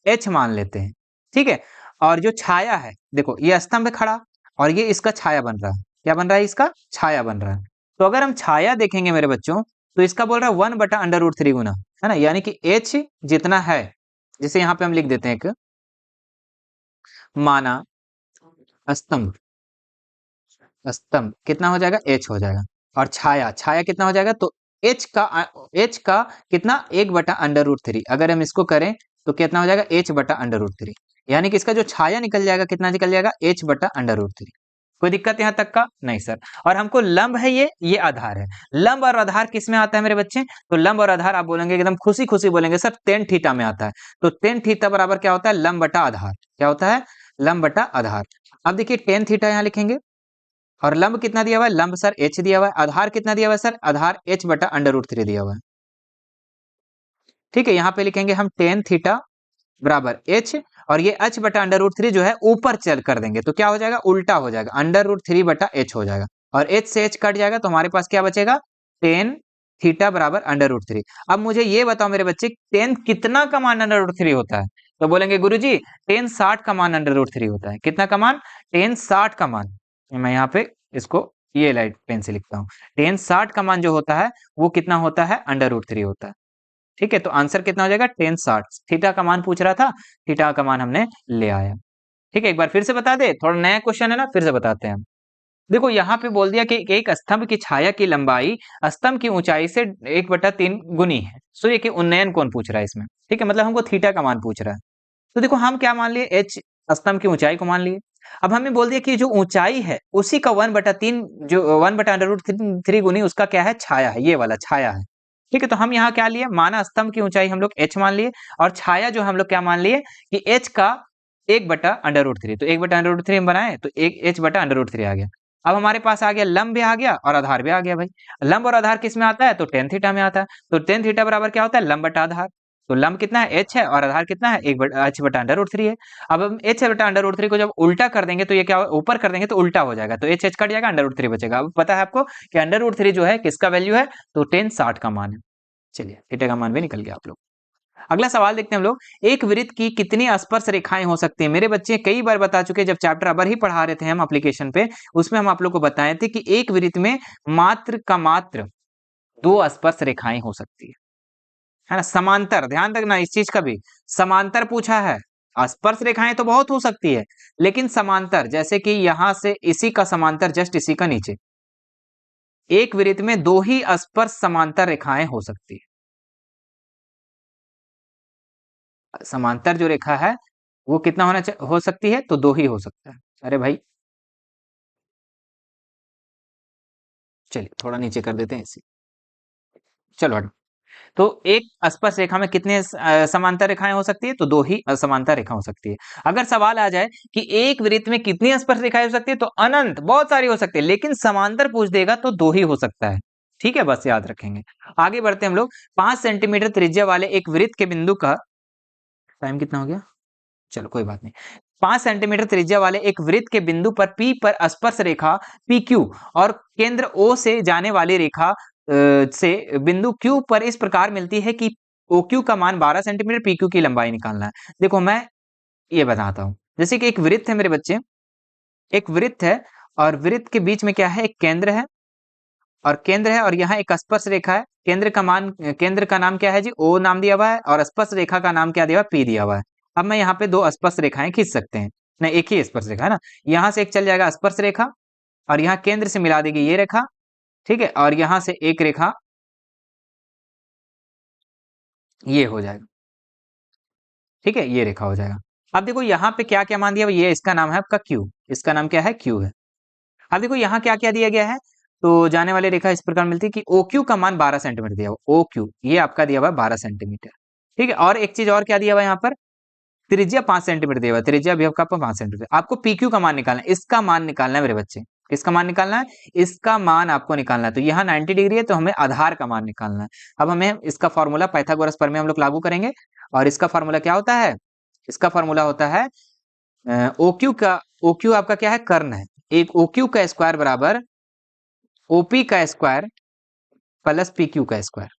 Speaker 1: एच मान लेते हैं। ठीक है, और जो छाया है, देखो ये स्तंभ है खड़ा, और ये इसका छाया बन रहा है। क्या बन रहा है? इसका छाया बन रहा है। तो अगर हम छाया देखेंगे मेरे बच्चों, तो इसका बोल रहा है 1 बटा अंडर रूट 3 गुना, है ना, यानी कि एच जितना है, जैसे यहाँ पे हम लिख देते हैं एक माना स्तंभ, स्तंभ कितना हो जाएगा? एच हो जाएगा। और छाया, छाया कितना हो जाएगा? तो एच का कितना? 1 बटा अंडर रूट 3। अगर हम इसको करें तो कितना हो जाएगा? एच बटा अंडर रूट 3, यानी कि इसका जो छाया निकल जाएगा कितना निकल जाएगा? एच बटा अंडर रूट 3। कोई दिक्कत यहाँ तक का? नहीं सर। और हमको लंब है, ये आधार है। लंब और आधार किस में आता है मेरे बच्चे? तो लंब और आधार आप बोलेंगे एकदम खुशी खुशी बोलेंगे सर टेन थीटा में आता है। तो टेन थीटा बराबर क्या होता है? लंब बटा आधार। क्या होता है? लंब बटा आधार। अब देखिए टेन थीटा यहाँ लिखेंगे, और लंब कितना दिया हुआ है? लंब सर एच दिया हुआ है। आधार कितना दिया हुआ है सर? आधार एच बटा अंडर रूट 3 दिया हुआ है। ठीक है, यहाँ पे लिखेंगे हम टेन थीटा बराबर एच, और ये एच बटा अंडर रूट 3 जो है ऊपर चल कर देंगे तो क्या हो जाएगा? उल्टा हो जाएगा, अंडर रूट 3 बटा एच हो जाएगा, और एच से एच कट जाएगा तो हमारे पास क्या बचेगा? टेन थीटा बराबर अंडर रूट 3। अब मुझे ये बताओ मेरे बच्चे, टेन कितना का मान अंडर रूट 3 होता है? तो बोलेंगे गुरुजी टेन 60 का मान अंडर रूट 3 होता है। कितना का मान? टेन 60 का मान। मैं यहाँ पे इसको ये लाइट पेन से लिखता हूँ। टेन 60 का मान जो होता है वो कितना होता है? अंडर रूट 3 होता है। ठीक है, तो आंसर कितना हो जाएगा? टेन 60। थीटा का मान पूछ रहा था, थीटा का मान हमने ले आया। ठीक है, एक बार फिर से बता दे, थोड़ा नया क्वेश्चन है ना, फिर से बताते हैं हम। देखो यहाँ पे बोल दिया कि एक स्तंभ की छाया की लंबाई स्तंभ की ऊंचाई से 1/3 गुनी है। सूर्य के उन्नयन कौन पूछ रहा है इसमें? ठीक है, मतलब हमको थीटा का मान पूछ रहा है। तो देखो हम क्या मान लिए? एच स्तंभ की ऊंचाई को मान लिए। अब हमें बोल दिया कि जो ऊंचाई है उसी का 1/3, जो 1 बटा अंडर रूट 3 गुनी उसका क्या है? छाया है, ये वाला छाया है। ठीक है, तो हम यहाँ क्या लिए? माना स्तंभ की ऊंचाई हम लोग एच मान लिए, और छाया जो हम लोग क्या मान लिए? कि एच का 1 बटा अंडर रूट 3। तो 1 बटा अंडर रूट 3 हम बनाए तो एक एच बटा अंडर रूट 3 आ गया। अब हमारे पास आ गया लंब भी आ गया और आधार भी आ गया भाई। लंब और आधार किस में आता है? तो टेन थीटा में आता है। तो टेन थीटा बराबर क्या होता है? लंब बटा आधार। तो लंब कितना है? एच है, और आधार कितना है? एक बटा एच बटा अंडर रूट 3 है। अब हम एच बटा अंडर रूट 3 को जब उल्टा कर देंगे तो ये क्या ऊपर कर देंगे तो उल्टा हो जाएगा, तो एच एच कट जाएगा, अंडर रूट 3 बचेगा। अब पता है आपको कि अंडर रूट 3 जो है किसका वैल्यू है? तो टेन 60 का मान है। चलिए थीटा का मान भी निकल गया आप लोग। अगला सवाल देखते हैं हम लोग, एक वृत्त की कितनी स्पर्श रेखाएं हो सकती हैं? मेरे बच्चे कई बार बता चुके हैं, जब चैप्टर अबर ही पढ़ा रहे थे हम एप्लीकेशन पे, उसमें हम आप लोग को बताए थे कि एक वृत्त में मात्र दो स्पर्श रेखाएं हो सकती है ना, समांतर। ध्यान रखना इस चीज का भी, समांतर पूछा है। स्पर्श रेखाएं तो बहुत हो सकती है, लेकिन समांतर, जैसे कि यहां से इसी का समांतर जस्ट इसी का नीचे, एक वृत्त में दो ही स्पर्श समांतर रेखाएं हो सकती है। समांतर जो रेखा है वो कितना हो सकती है? तो दो ही हो सकता है। अरे भाई चलिए थोड़ा नीचे कर देते हैं इसी। चलो हटो। तो एक स्पर्श रेखा में कितने समांतर रेखाएं हो सकती है? तो दो ही समांतर रेखा हो सकती है। अगर सवाल आ जाए कि एक वृत्त में कितनी स्पर्श रेखाएं हो सकती है, तो अनंत बहुत सारी हो सकती है, लेकिन समांतर पूछ देगा तो दो ही हो सकता है। ठीक है, बस याद रखेंगे। आगे बढ़ते हैं हम लोग। 5 सेंटीमीटर त्रिज्या वाले एक वृत्त के बिंदु का टाइम कितना हो गया? चलो कोई बात नहीं। 5 सेंटीमीटर त्रिज्या वाले एक वृत्त के बिंदु पर P पर स्पर्श रेखा PQ और केंद्र O से जाने वाली रेखा से बिंदु Q पर इस प्रकार मिलती है कि OQ का मान 12 सेंटीमीटर, PQ की लंबाई निकालना है। देखो मैं ये बताता हूँ। जैसे कि एक वृत्त है मेरे बच्चे, एक वृत्त है, और वृत्त के बीच में क्या है? एक केंद्र है, और केंद्र है, और यहाँ एक स्पर्श रेखा है। केंद्र का नाम क्या है जी? O नाम दिया हुआ है, और स्पर्श रेखा का नाम क्या दिया हुआ है? P दिया हुआ है। अब मैं यहाँ पे दो स्पर्श रेखाएं खींच सकते हैं। नहीं, एक ही स्पर्श रेखा है ना। यहाँ से एक चल जाएगा स्पर्श रेखा, और यहाँ केंद्र से मिला देगी ये रेखा। ठीक है, और यहाँ से एक रेखा ये हो जाएगा। ठीक है, ये रेखा हो जाएगा। अब देखो यहाँ पे क्या क्या मान दिया हुआ है? ये इसका नाम है आपका Q। इसका नाम क्या है? Q है। अब देखो यहाँ क्या क्या दिया गया है? तो जाने वाली रेखा इस प्रकार मिलती है कि ओ क्यू का मान 12 सेंटीमीटर दिया हुआ, ओ क्यू ये आपका दिया हुआ 12 सेंटीमीटर। ठीक है, और एक चीज और क्या दिया हुआ है यहाँ पर, त्रिज्या 5 सेंटीमीटर दिया हुआ है, त्रिज्या विभव का 5 सेंटीमीटर। आपको पी क्यू का मान निकालना है, इसका मान निकालना है मेरे बच्चे। किसका मान निकालना है? इसका मान आपको निकालना है। तो यहाँ 90 डिग्री है तो हमें आधार का मान निकालना है। अब हमें इसका फॉर्मूला पाइथागोरस प्रमेय हम लोग लागू करेंगे, और इसका फॉर्मूला क्या होता है? इसका फॉर्मूला होता है ओ क्यू का, ओ क्यू आपका क्या है? कर्ण है। एक ओ क्यू का स्क्वायर बराबर ओपी का स्क्वायर प्लस पी क्यू का स्क्वायर।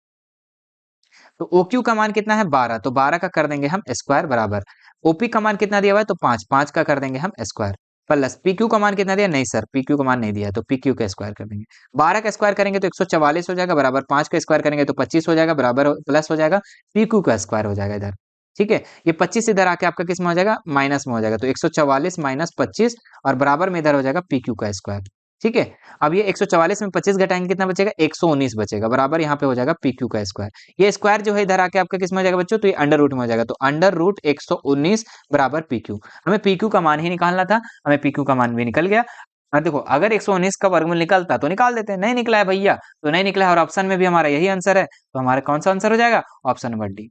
Speaker 1: तो ओ क्यू का मान कितना है? 12, तो 12 का कर देंगे हम स्क्वायर बराबर ओपी का मान कितना दिया हुआ है? तो 5, 5 का कर देंगे हम स्क्वायर प्लस पी क्यू का मान कितना दिया? नहीं सर, पी क्यू का मान नहीं दिया है, तो पी क्यू का स्क्वायर कर देंगे। 12 का स्क्वायर करेंगे तो 144 हो जाएगा बराबर 5 का स्क्वायर करेंगे तो 25 हो जाएगा बराबर प्लस हो जाएगा पी क्यू का स्क्वायर हो जाएगा इधर। ठीक है, ये 25 इधर आके आपका किस में हो जाएगा? माइनस में हो जाएगा, तो 144 माइनस 25 और बराबर में इधर हो जाएगा पी क्यू का स्क्वायर। ठीक है, अब ये 144 में 25 घटाएंगे कितना बचेगा? 119 बचेगा बराबर यहाँ पे हो जाएगा पी क्यू का स्क्वायर। ये स्क्वायर जो है इधर आके आपका किस में हो जाएगा बच्चों? तो ये अंडर रूट में हो जाएगा, तो अंडर रूट 119 बराबर पी क्यू। हमें पी क्यू का मान ही निकालना था, हमें पी क्यू का मान भी निकल गया। और देखो अगर 119 का वर्गमूल निकलता तो निकाल देते, नहीं निकला है भैया तो नहीं निकला है, और ऑप्शन में भी हमारा यही आंसर है, तो हमारा कौन सा आंसर हो जाएगा? Option number D.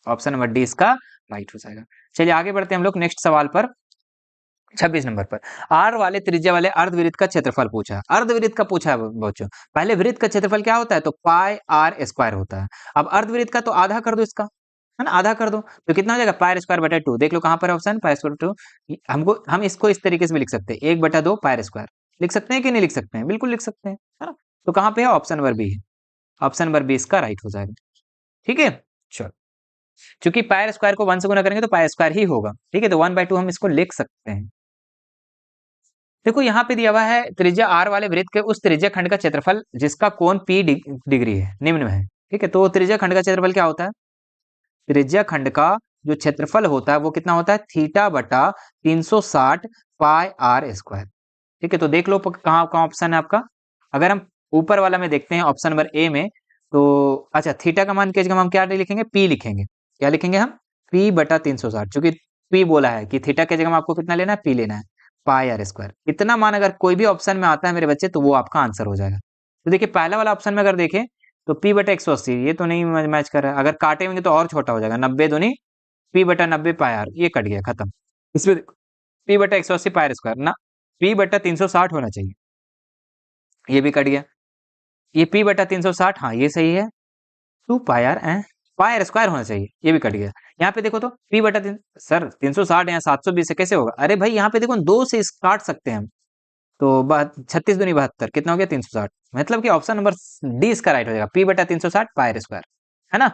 Speaker 1: Option number D इसका राइट हो जाएगा। चलिए आगे बढ़ते हैं हम लोग नेक्स्ट सवाल पर। 26 नंबर पर आर वाले त्रिज्या वाले अर्धवृत्त का क्षेत्रफल पूछा है। अर्धवृत्त का पूछा है बच्चों। पहले वृत्त का क्षेत्रफल क्या होता है? तो पाई आर स्क्वायर होता है। अब अर्धवृत्त का तो आधा कर दो इसका, है ना, आधा कर दो तो कितना हो जाएगा? पाई स्क्वायर बटा 2। देख लो कहां पर ऑप्शन, पाई स्क्वायर 2। हमको हम इसको इस तरीके से भी लिख सकते हैं, 1/2 पाई स्क्वायर। लिख सकते हैं कि नहीं लिख सकते हैं? बिल्कुल लिख सकते हैं, है ना। तो कहां पे है? ऑप्शन नंबर बी है। ऑप्शन नंबर बी इसका राइट हो जाएगा। ठीक है, चलो, क्योंकि पाई स्क्वायर को 1 से गुना करेंगे तो पाई स्क्वायर ही होगा। ठीक है, तो 1/2 हम इसको लिख सकते हैं। देखो यहाँ पे दिया हुआ है त्रिज्या आर वाले वृत्त के उस त्रिज्या खंड का क्षेत्रफल जिसका कोण पी डिग्री है, निम्न में है। ठीक है, तो त्रिज्या खंड का क्षेत्रफल क्या होता है? त्रिज्या खंड का जो क्षेत्रफल होता है वो कितना होता है? थीटा बटा 360 पाई आर स्क्वायर। ठीक है, तो देख लो कहाँ कहाँ ऑप्शन है आपका। अगर हम ऊपर वाला में देखते हैं ऑप्शन नंबर ए में, तो अच्छा थीटा का मान की जगह हम क्या लिखेंगे? पी लिखेंगे। क्या लिखेंगे हम? पी बटा 360, चूंकि पी बोला है कि थीटा की जगह में आपको कितना लेना है? पी लेना है, पाई आर स्क्वायर। इतना मान अगर कोई भी ऑप्शन में आता है मेरे बच्चे तो वो आपका आंसर हो जाएगा। तो देखिए पहला वाला ऑप्शन में अगर देखें तो पी बटा 180 ये तो नहीं मैच कर रहा है। अगर काटेंगे तो और छोटा हो जाएगा, 90 दूनी पी बटा 90 पाई आर, ये कट गया, खत्म। इसमें पी बटा 180 पाई आर स्क्वायर ना, पी बटा 360 होना चाहिए, ये भी कट गया। ये पी बटा 360, हाँ ये सही है। 2 पाई आर पाई आर स्क्वायर होना चाहिए, ये भी कट गया। यहाँ पे देखो तो पी बटा तीन, सर 360 यहाँ 720 से कैसे होगा? अरे भाई यहाँ पे देखो 2 से इस काट सकते हैं हम, तो 36 दूनी 72 कितना हो गया? 360। मतलब कि ऑप्शन नंबर डी इसका राइट हो जाएगा, पी बटा 360 पाई आर स्क्वायर, है ना।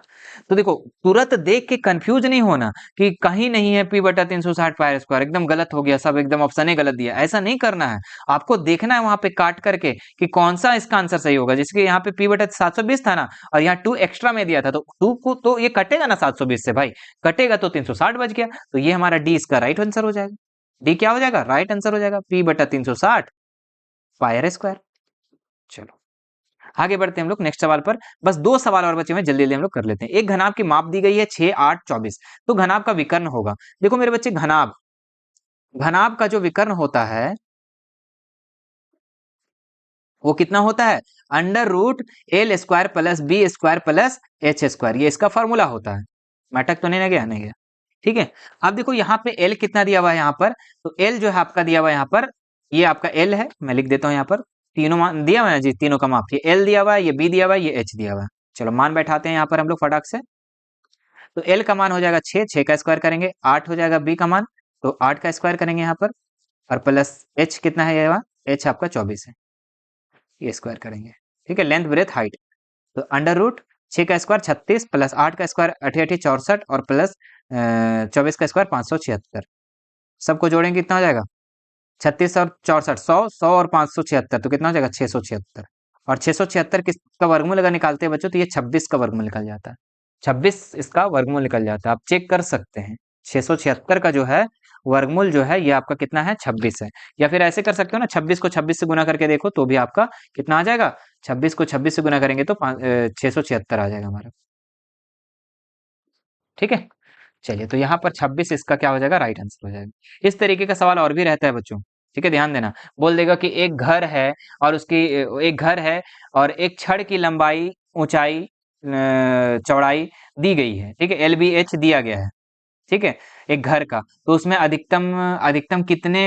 Speaker 1: तो देखो तुरंत देख के कंफ्यूज नहीं होना कि कहीं नहीं है पी बटा 360 पाई आर स्क्वायर, एकदम गलत हो गया सब, एकदम ऑप्शन ही गलत दिया, ऐसा नहीं करना है। आपको देखना है वहां पे काट करके कि कौन सा इसका आंसर सही होगा। जैसे यहाँ पे पी बटा 720 था ना, और यहाँ 2 एक्स्ट्रा में दिया था, तो 2 को तो ये कटेगा ना 720 से भाई, कटेगा तो 360 बच गया, तो ये हमारा डी इसका राइट आंसर हो जाएगा। डी क्या हो जाएगा? राइट आंसर हो जाएगा, पी बटा 360 पाई आर स्क्वायर। चलो आगे बढ़ते हैं हम लोग नेक्स्ट सवाल पर। बस 2 सवाल और बचे हुए हैं, जल्दी जल्दी हम लोग कर लेते हैं। एक घनाभ की माप दी गई है 6, 8, 24, तो घनाभ का विकर्ण होगा। देखो मेरे बच्चे घनाभ, घनाभ का जो विकर्ण होता है वो कितना होता है? Under root L square plus B square plus H square, ये इसका फॉर्मूला होता है। नाटक तो नहीं ना गया? नहीं गया। ठीक है, अब देखो यहाँ पे एल कितना दिया हुआ है यहाँ पर, तो एल जो है आपका दिया हुआ है यहाँ पर, ये आपका एल है, मैं लिख देता हूँ यहाँ पर, तीनों मान दिया हुआ है जी, तीनों का माप, ये एल दिया हुआ है, ये बी दिया हुआ है, ये एच दिया हुआ है। चलो मान बैठाते हैं यहाँ पर हम लोग फटाक से। तो एल का मान हो जाएगा 6, 6 का स्क्वायर करेंगे, 8 हो जाएगा बी का मान, तो 8 का स्क्वायर करेंगे यहाँ पर, और प्लस एच कितना है ये? एच आपका 24 है, ये स्क्वायर करेंगे। ठीक है, लेंथ ब्रेथ हाइट, तो अंडर रूट 6 का स्क्वायर 36 प्लस 8 का स्क्वायर 88 64 और प्लस 24 का स्क्वायर 576, सबको जोड़ेंगे कितना हो जाएगा? 36 और 64, 100, 100 और 576, तो कितना हो जाएगा? 676। और 676 किसका वर्गमूल अगर निकालते हैं बच्चों तो ये 26 का वर्गमूल निकल जाता है, 26 इसका वर्गमूल निकल जाता है। आप चेक कर सकते हैं 676 का जो है वर्गमूल जो है ये आपका कितना है? 26 है। या फिर ऐसे कर सकते हो ना, 26 को 26 से गुना करके देखो तो भी आपका कितना आ जाएगा? 26 को 26 से गुना करेंगे तो 676 आ जाएगा हमारा। ठीक है, चलिए तो यहाँ पर 26 इसका क्या हो जाएगा? राइट आंसर हो जाएगा। इस तरीके का सवाल और भी रहता है बच्चों। ठीक है, ध्यान देना। बोल देगा कि एक घर है और उसकी एक घर है और एक छड़ की लंबाई, ऊंचाई, चौड़ाई दी गई है, ठीक है, LBH दिया गया है, ठीक है, एक घर का। तो उसमें अधिकतम अधिकतम कितने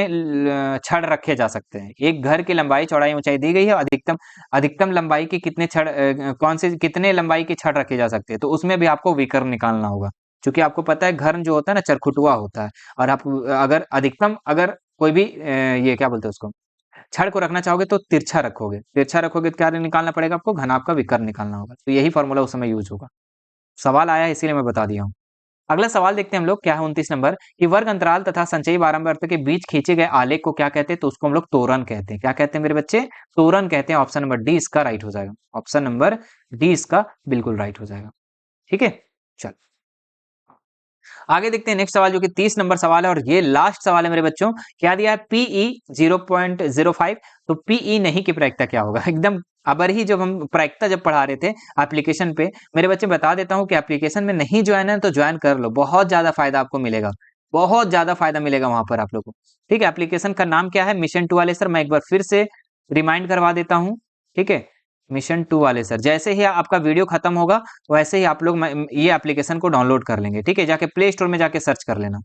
Speaker 1: छड़ रखे जा सकते हैं? एक घर की लंबाई, चौड़ाई, ऊंचाई दी गई है, अधिकतम अधिकतम लंबाई के कितने छड़, कौन से कितने लंबाई के छड़ रखे जा सकते हैं? तो उसमें भी आपको विकर्ण निकालना होगा, क्योंकि आपको पता है घर जो होता है ना चरखुटुआ होता है, और आप अगर अधिकतम अगर कोई भी ये क्या बोलते हैं उसको, छड़ को रखना चाहोगे तो तिरछा रखोगे, तिरछा रखोगे तो क्या निकालना पड़ेगा आपको? घनाभ का विकर्ण निकालना होगा। तो यही फॉर्मूला उस समय यूज होगा। सवाल आया है इसीलिए मैं बता दिया हूँ। अगला सवाल देखते हैं हम लोग, क्या है 29 नंबर, कि वर्ग अंतराल तथा संचयी बारंबारता के बीच खींचे गए आलेख को क्या कहते हैं? तो उसको हम लोग तोरण कहते हैं। क्या कहते हैं मेरे बच्चे? तोरण कहते हैं। ऑप्शन नंबर डी इसका राइट हो जाएगा। ऑप्शन नंबर डी इसका बिल्कुल राइट हो जाएगा। ठीक है, चल आगे देखते हैं नेक्स्ट सवाल, जो कि 30 नंबर सवाल है और ये लास्ट सवाल है मेरे बच्चों। क्या दिया है? पीई 0.05। तो पीई नहीं की प्रायिकता क्या होगा? एकदम अबर ही जब हम प्रायिकता जब पढ़ा रहे थे एप्लीकेशन पे, मेरे बच्चे बता देता हूँ कि एप्लीकेशन में नहीं ज्वाइन है तो ज्वाइन कर लो, बहुत ज्यादा फायदा आपको मिलेगा, बहुत ज्यादा फायदा मिलेगा वहां पर आप लोगों को। ठीक है, एप्लीकेशन का नाम क्या है? मिशन 2 वाले सर। मैं एक बार फिर से रिमाइंड करवा देता हूँ, ठीक है, मिशन 2 वाले सर। जैसे ही आपका वीडियो खत्म होगा वैसे ही आप लोग ये एप्लीकेशन को डाउनलोड कर लेंगे, ठीक है, जाके प्ले स्टोर में जाके सर्च कर लेना,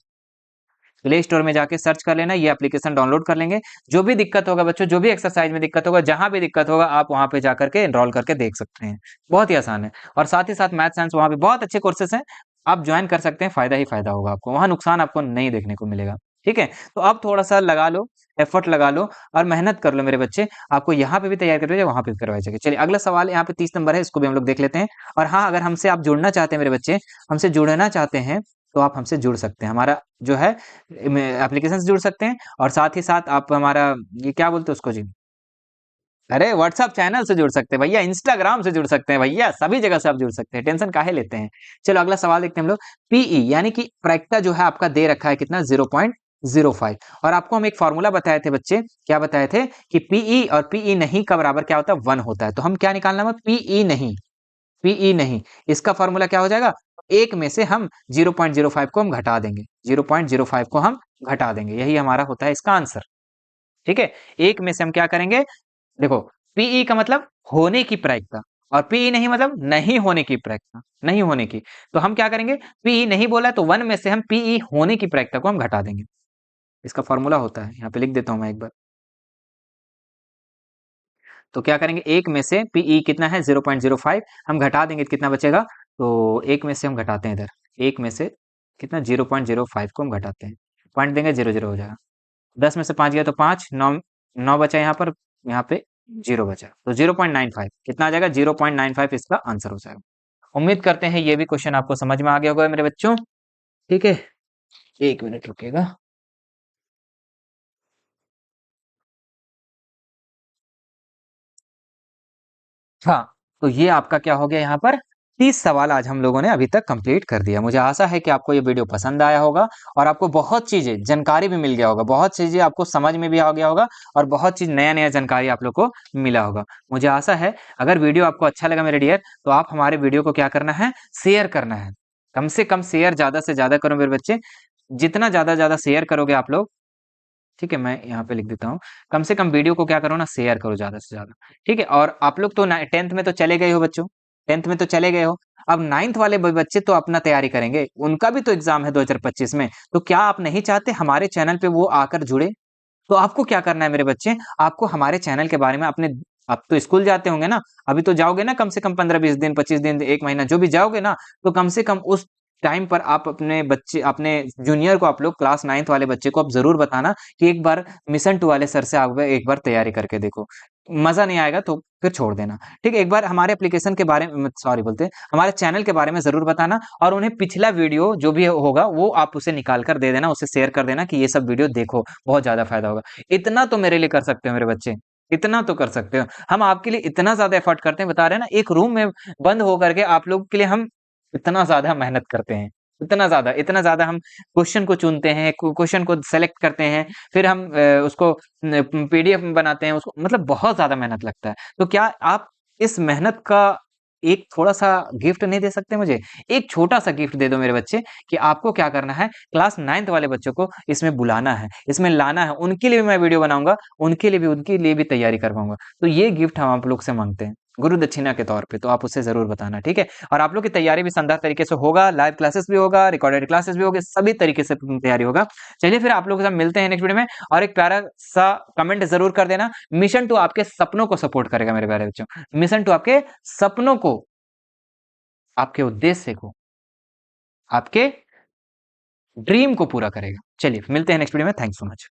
Speaker 1: प्ले स्टोर में जाके सर्च कर लेना, ये एप्लीकेशन डाउनलोड कर लेंगे। जो भी दिक्कत होगा बच्चों, जो भी एक्सरसाइज में दिक्कत होगा, जहां भी दिक्कत होगा, आप वहां पे जाकर के एनरोल करके देख सकते हैं। बहुत ही आसान है, और साथ ही साथ मैथ साइंस वहां पे बहुत अच्छे कोर्सेस हैं, आप ज्वाइन कर सकते हैं, फायदा ही फायदा होगा आपको, वहां नुकसान आपको नहीं देखने को मिलेगा। ठीक है, तो अब थोड़ा सा लगा लो, एफर्ट लगा लो और मेहनत कर लो मेरे बच्चे, आपको यहाँ पे भी तैयार करवाई जाए, वहां पे भी करवाई जाएगी। चलिए अगला सवाल यहाँ पे 30 नंबर है, इसको भी हम लोग देख लेते हैं। और हाँ, अगर हमसे आप जुड़ना चाहते हैं मेरे बच्चे, हमसे जुड़ना चाहते हैं तो आप हमसे जुड़ सकते हैं, हमारा जो है एप्लीकेशन से जुड़ सकते हैं, और साथ ही साथ आप हमारा ये क्या बोलते हैं उसको जी, अरे व्हाट्सएप चैनल से जुड़ सकते हैं भैया, इंस्टाग्राम से जुड़ सकते हैं भैया, सभी जगह से आप जुड़ सकते हैं, टेंशन काहे लेते हैं। चलो अगला सवाल देखते हैं हम लोग। पीई यानी कि प्रायिकता जो है आपका दे रखा है कितना? 0.05। और आपको हम एक फॉर्मूला बताए थे बच्चे, क्या बताए थे? कि पीई और पीई नहीं का बराबर क्या होता है? 1 होता है। तो हम क्या निकालना है? पीई नहीं, पीई नहीं, इसका फॉर्मूला क्या हो जाएगा? एक में से हम 0.05 को हम घटा देंगे, 0.05 को हम घटा देंगे, यही हमारा होता है इसका आंसर। ठीक है, एक में से हम क्या करेंगे? देखो, पीई का मतलब होने की प्रायिकता, और पीई नहीं मतलब नहीं होने की प्रायिकता, नहीं होने की। तो हम क्या करेंगे? पीई नहीं बोला है तो 1 में से हम पीई होने की प्रायिकता को हम घटा देंगे, इसका फॉर्मूला होता है, यहाँ पे लिख देता हूं मैं एक बार। तो क्या करेंगे? एक में से पीई कितना है? 0.05, हम घटा देंगे तो कितना बचेगा? तो एक में से हम घटाते हैं इधर, एक में से कितना? 0.05 को हम घटाते हैं, पॉइंट देंगे, 0 0 हो जाएगा। 10 में से 5 गया तो 5, 9 9 बचा यहाँ पर, यहाँ पे 0 बचा, तो 0.95 कितना आ जाएगा? 0.95 इसका आंसर हो जाएगा। उम्मीद करते हैं ये भी क्वेश्चन आपको समझ में आ गया होगा मेरे बच्चों। ठीक है, एक मिनट रुकिएगा। हाँ, तो ये आपका क्या हो गया यहाँ पर? 30 सवाल आज हम लोगों ने अभी तक कंप्लीट कर दिया। मुझे आशा है कि आपको ये वीडियो पसंद आया होगा और आपको बहुत चीजें जानकारी भी मिल गया होगा, बहुत चीजें आपको समझ में भी आ गया होगा, और बहुत चीज नया नया जानकारी आप लोग को मिला होगा। मुझे आशा है अगर वीडियो आपको अच्छा लगा मेरे डियर, तो आप हमारे वीडियो को क्या करना है? शेयर करना है। कम से कम शेयर ज्यादा से ज्यादा करो मेरे बच्चे, जितना ज्यादा ज्यादा शेयर करोगे आप लोग, ठीक है, मैं यहाँ पे लिख देता हूँ, कम से कम वीडियो को क्या करो ना, शेयर करो ज्यादा से ज्यादा। ठीक है, और आप लोग तो 10th में तो चले गए हो बच्चों, 10th में तो चले गए हो, अब 9th वाले बच्चे तो अपना तैयारी करेंगे, उनका भी तो एग्जाम है 2025 में। तो क्या आप नहीं चाहते हमारे चैनल पे वो आकर जुड़े? तो आपको क्या करना है मेरे बच्चे? आपको हमारे चैनल के बारे में अपने, आप तो स्कूल जाते होंगे ना, अभी तो जाओगे ना, कम से कम 15-20 दिन, 25 दिन, एक महीना जो भी जाओगे ना, तो कम से कम उस टाइम पर आप अपने बच्चे, अपने जूनियर को, आप लोग क्लास 9th वाले बच्चे को आप जरूर बताना कि एक बार मिशन 2 वाले सर से आप एक बार तैयारी करके देखो, मजा नहीं आएगा तो फिर छोड़ देना। ठीक है, एक बार हमारे एप्लीकेशन के बारे में, सॉरी बोलते हैं, हमारे चैनल के बारे में जरूर बताना, और उन्हें पिछला वीडियो जो भी होगा वो आप उसे निकाल कर दे देना, उसे शेयर कर देना कि ये सब वीडियो देखो, बहुत ज्यादा फायदा होगा। इतना तो मेरे लिए कर सकते हो मेरे बच्चे, इतना तो कर सकते हो। हम आपके लिए इतना ज्यादा एफर्ट करते हैं, बता रहे हैं ना, एक रूम में बंद होकर के आप लोग के लिए हम इतना ज्यादा मेहनत करते हैं, इतना ज्यादा हम क्वेश्चन को चुनते हैं, क्वेश्चन को सेलेक्ट करते हैं, फिर हम उसको पीडीएफ में बनाते हैं उसको, मतलब बहुत ज्यादा मेहनत लगता है। तो क्या आप इस मेहनत का एक थोड़ा-सा गिफ्ट नहीं दे सकते मुझे? एक छोटा-सा गिफ्ट दे दो मेरे बच्चे कि आपको क्या करना है, क्लास 9th वाले बच्चों को इसमें बुलाना है, इसमें लाना है, उनके लिए भी मैं वीडियो बनाऊँगा, उनके लिए भी तैयारी करवाऊँगा। तो ये गिफ्ट हम आप लोग से माँगते हैं, गुरु दक्षिणा के तौर पे, तो आप उससे ज़रूर बताना, ठीक है? और आप लोग की तैयारी भी शानदार तरीके से होगा, लाइव क्लासेस भी होगा, रिकॉर्डेड क्लासेस भी होंगे, सभी तरीके से तैयारी होगा। चलिए फिर आप लोगों के साथ मिलते हैं नेक्स्ट वीडियो में और एक प्यारा-सा कमेंट ज़रूर कर देना, मिशन टू आपके सपनों को सपोर्ट करेगा मेरे प्यारे बच्चों। मिशन टू आपके सपनों को, आपके उद्देश्य को, आपके ड्रीम को पूरा करेगा। चलिए मिलते हैं नेक्स्ट वीडियो में, थैंक्स सो मच।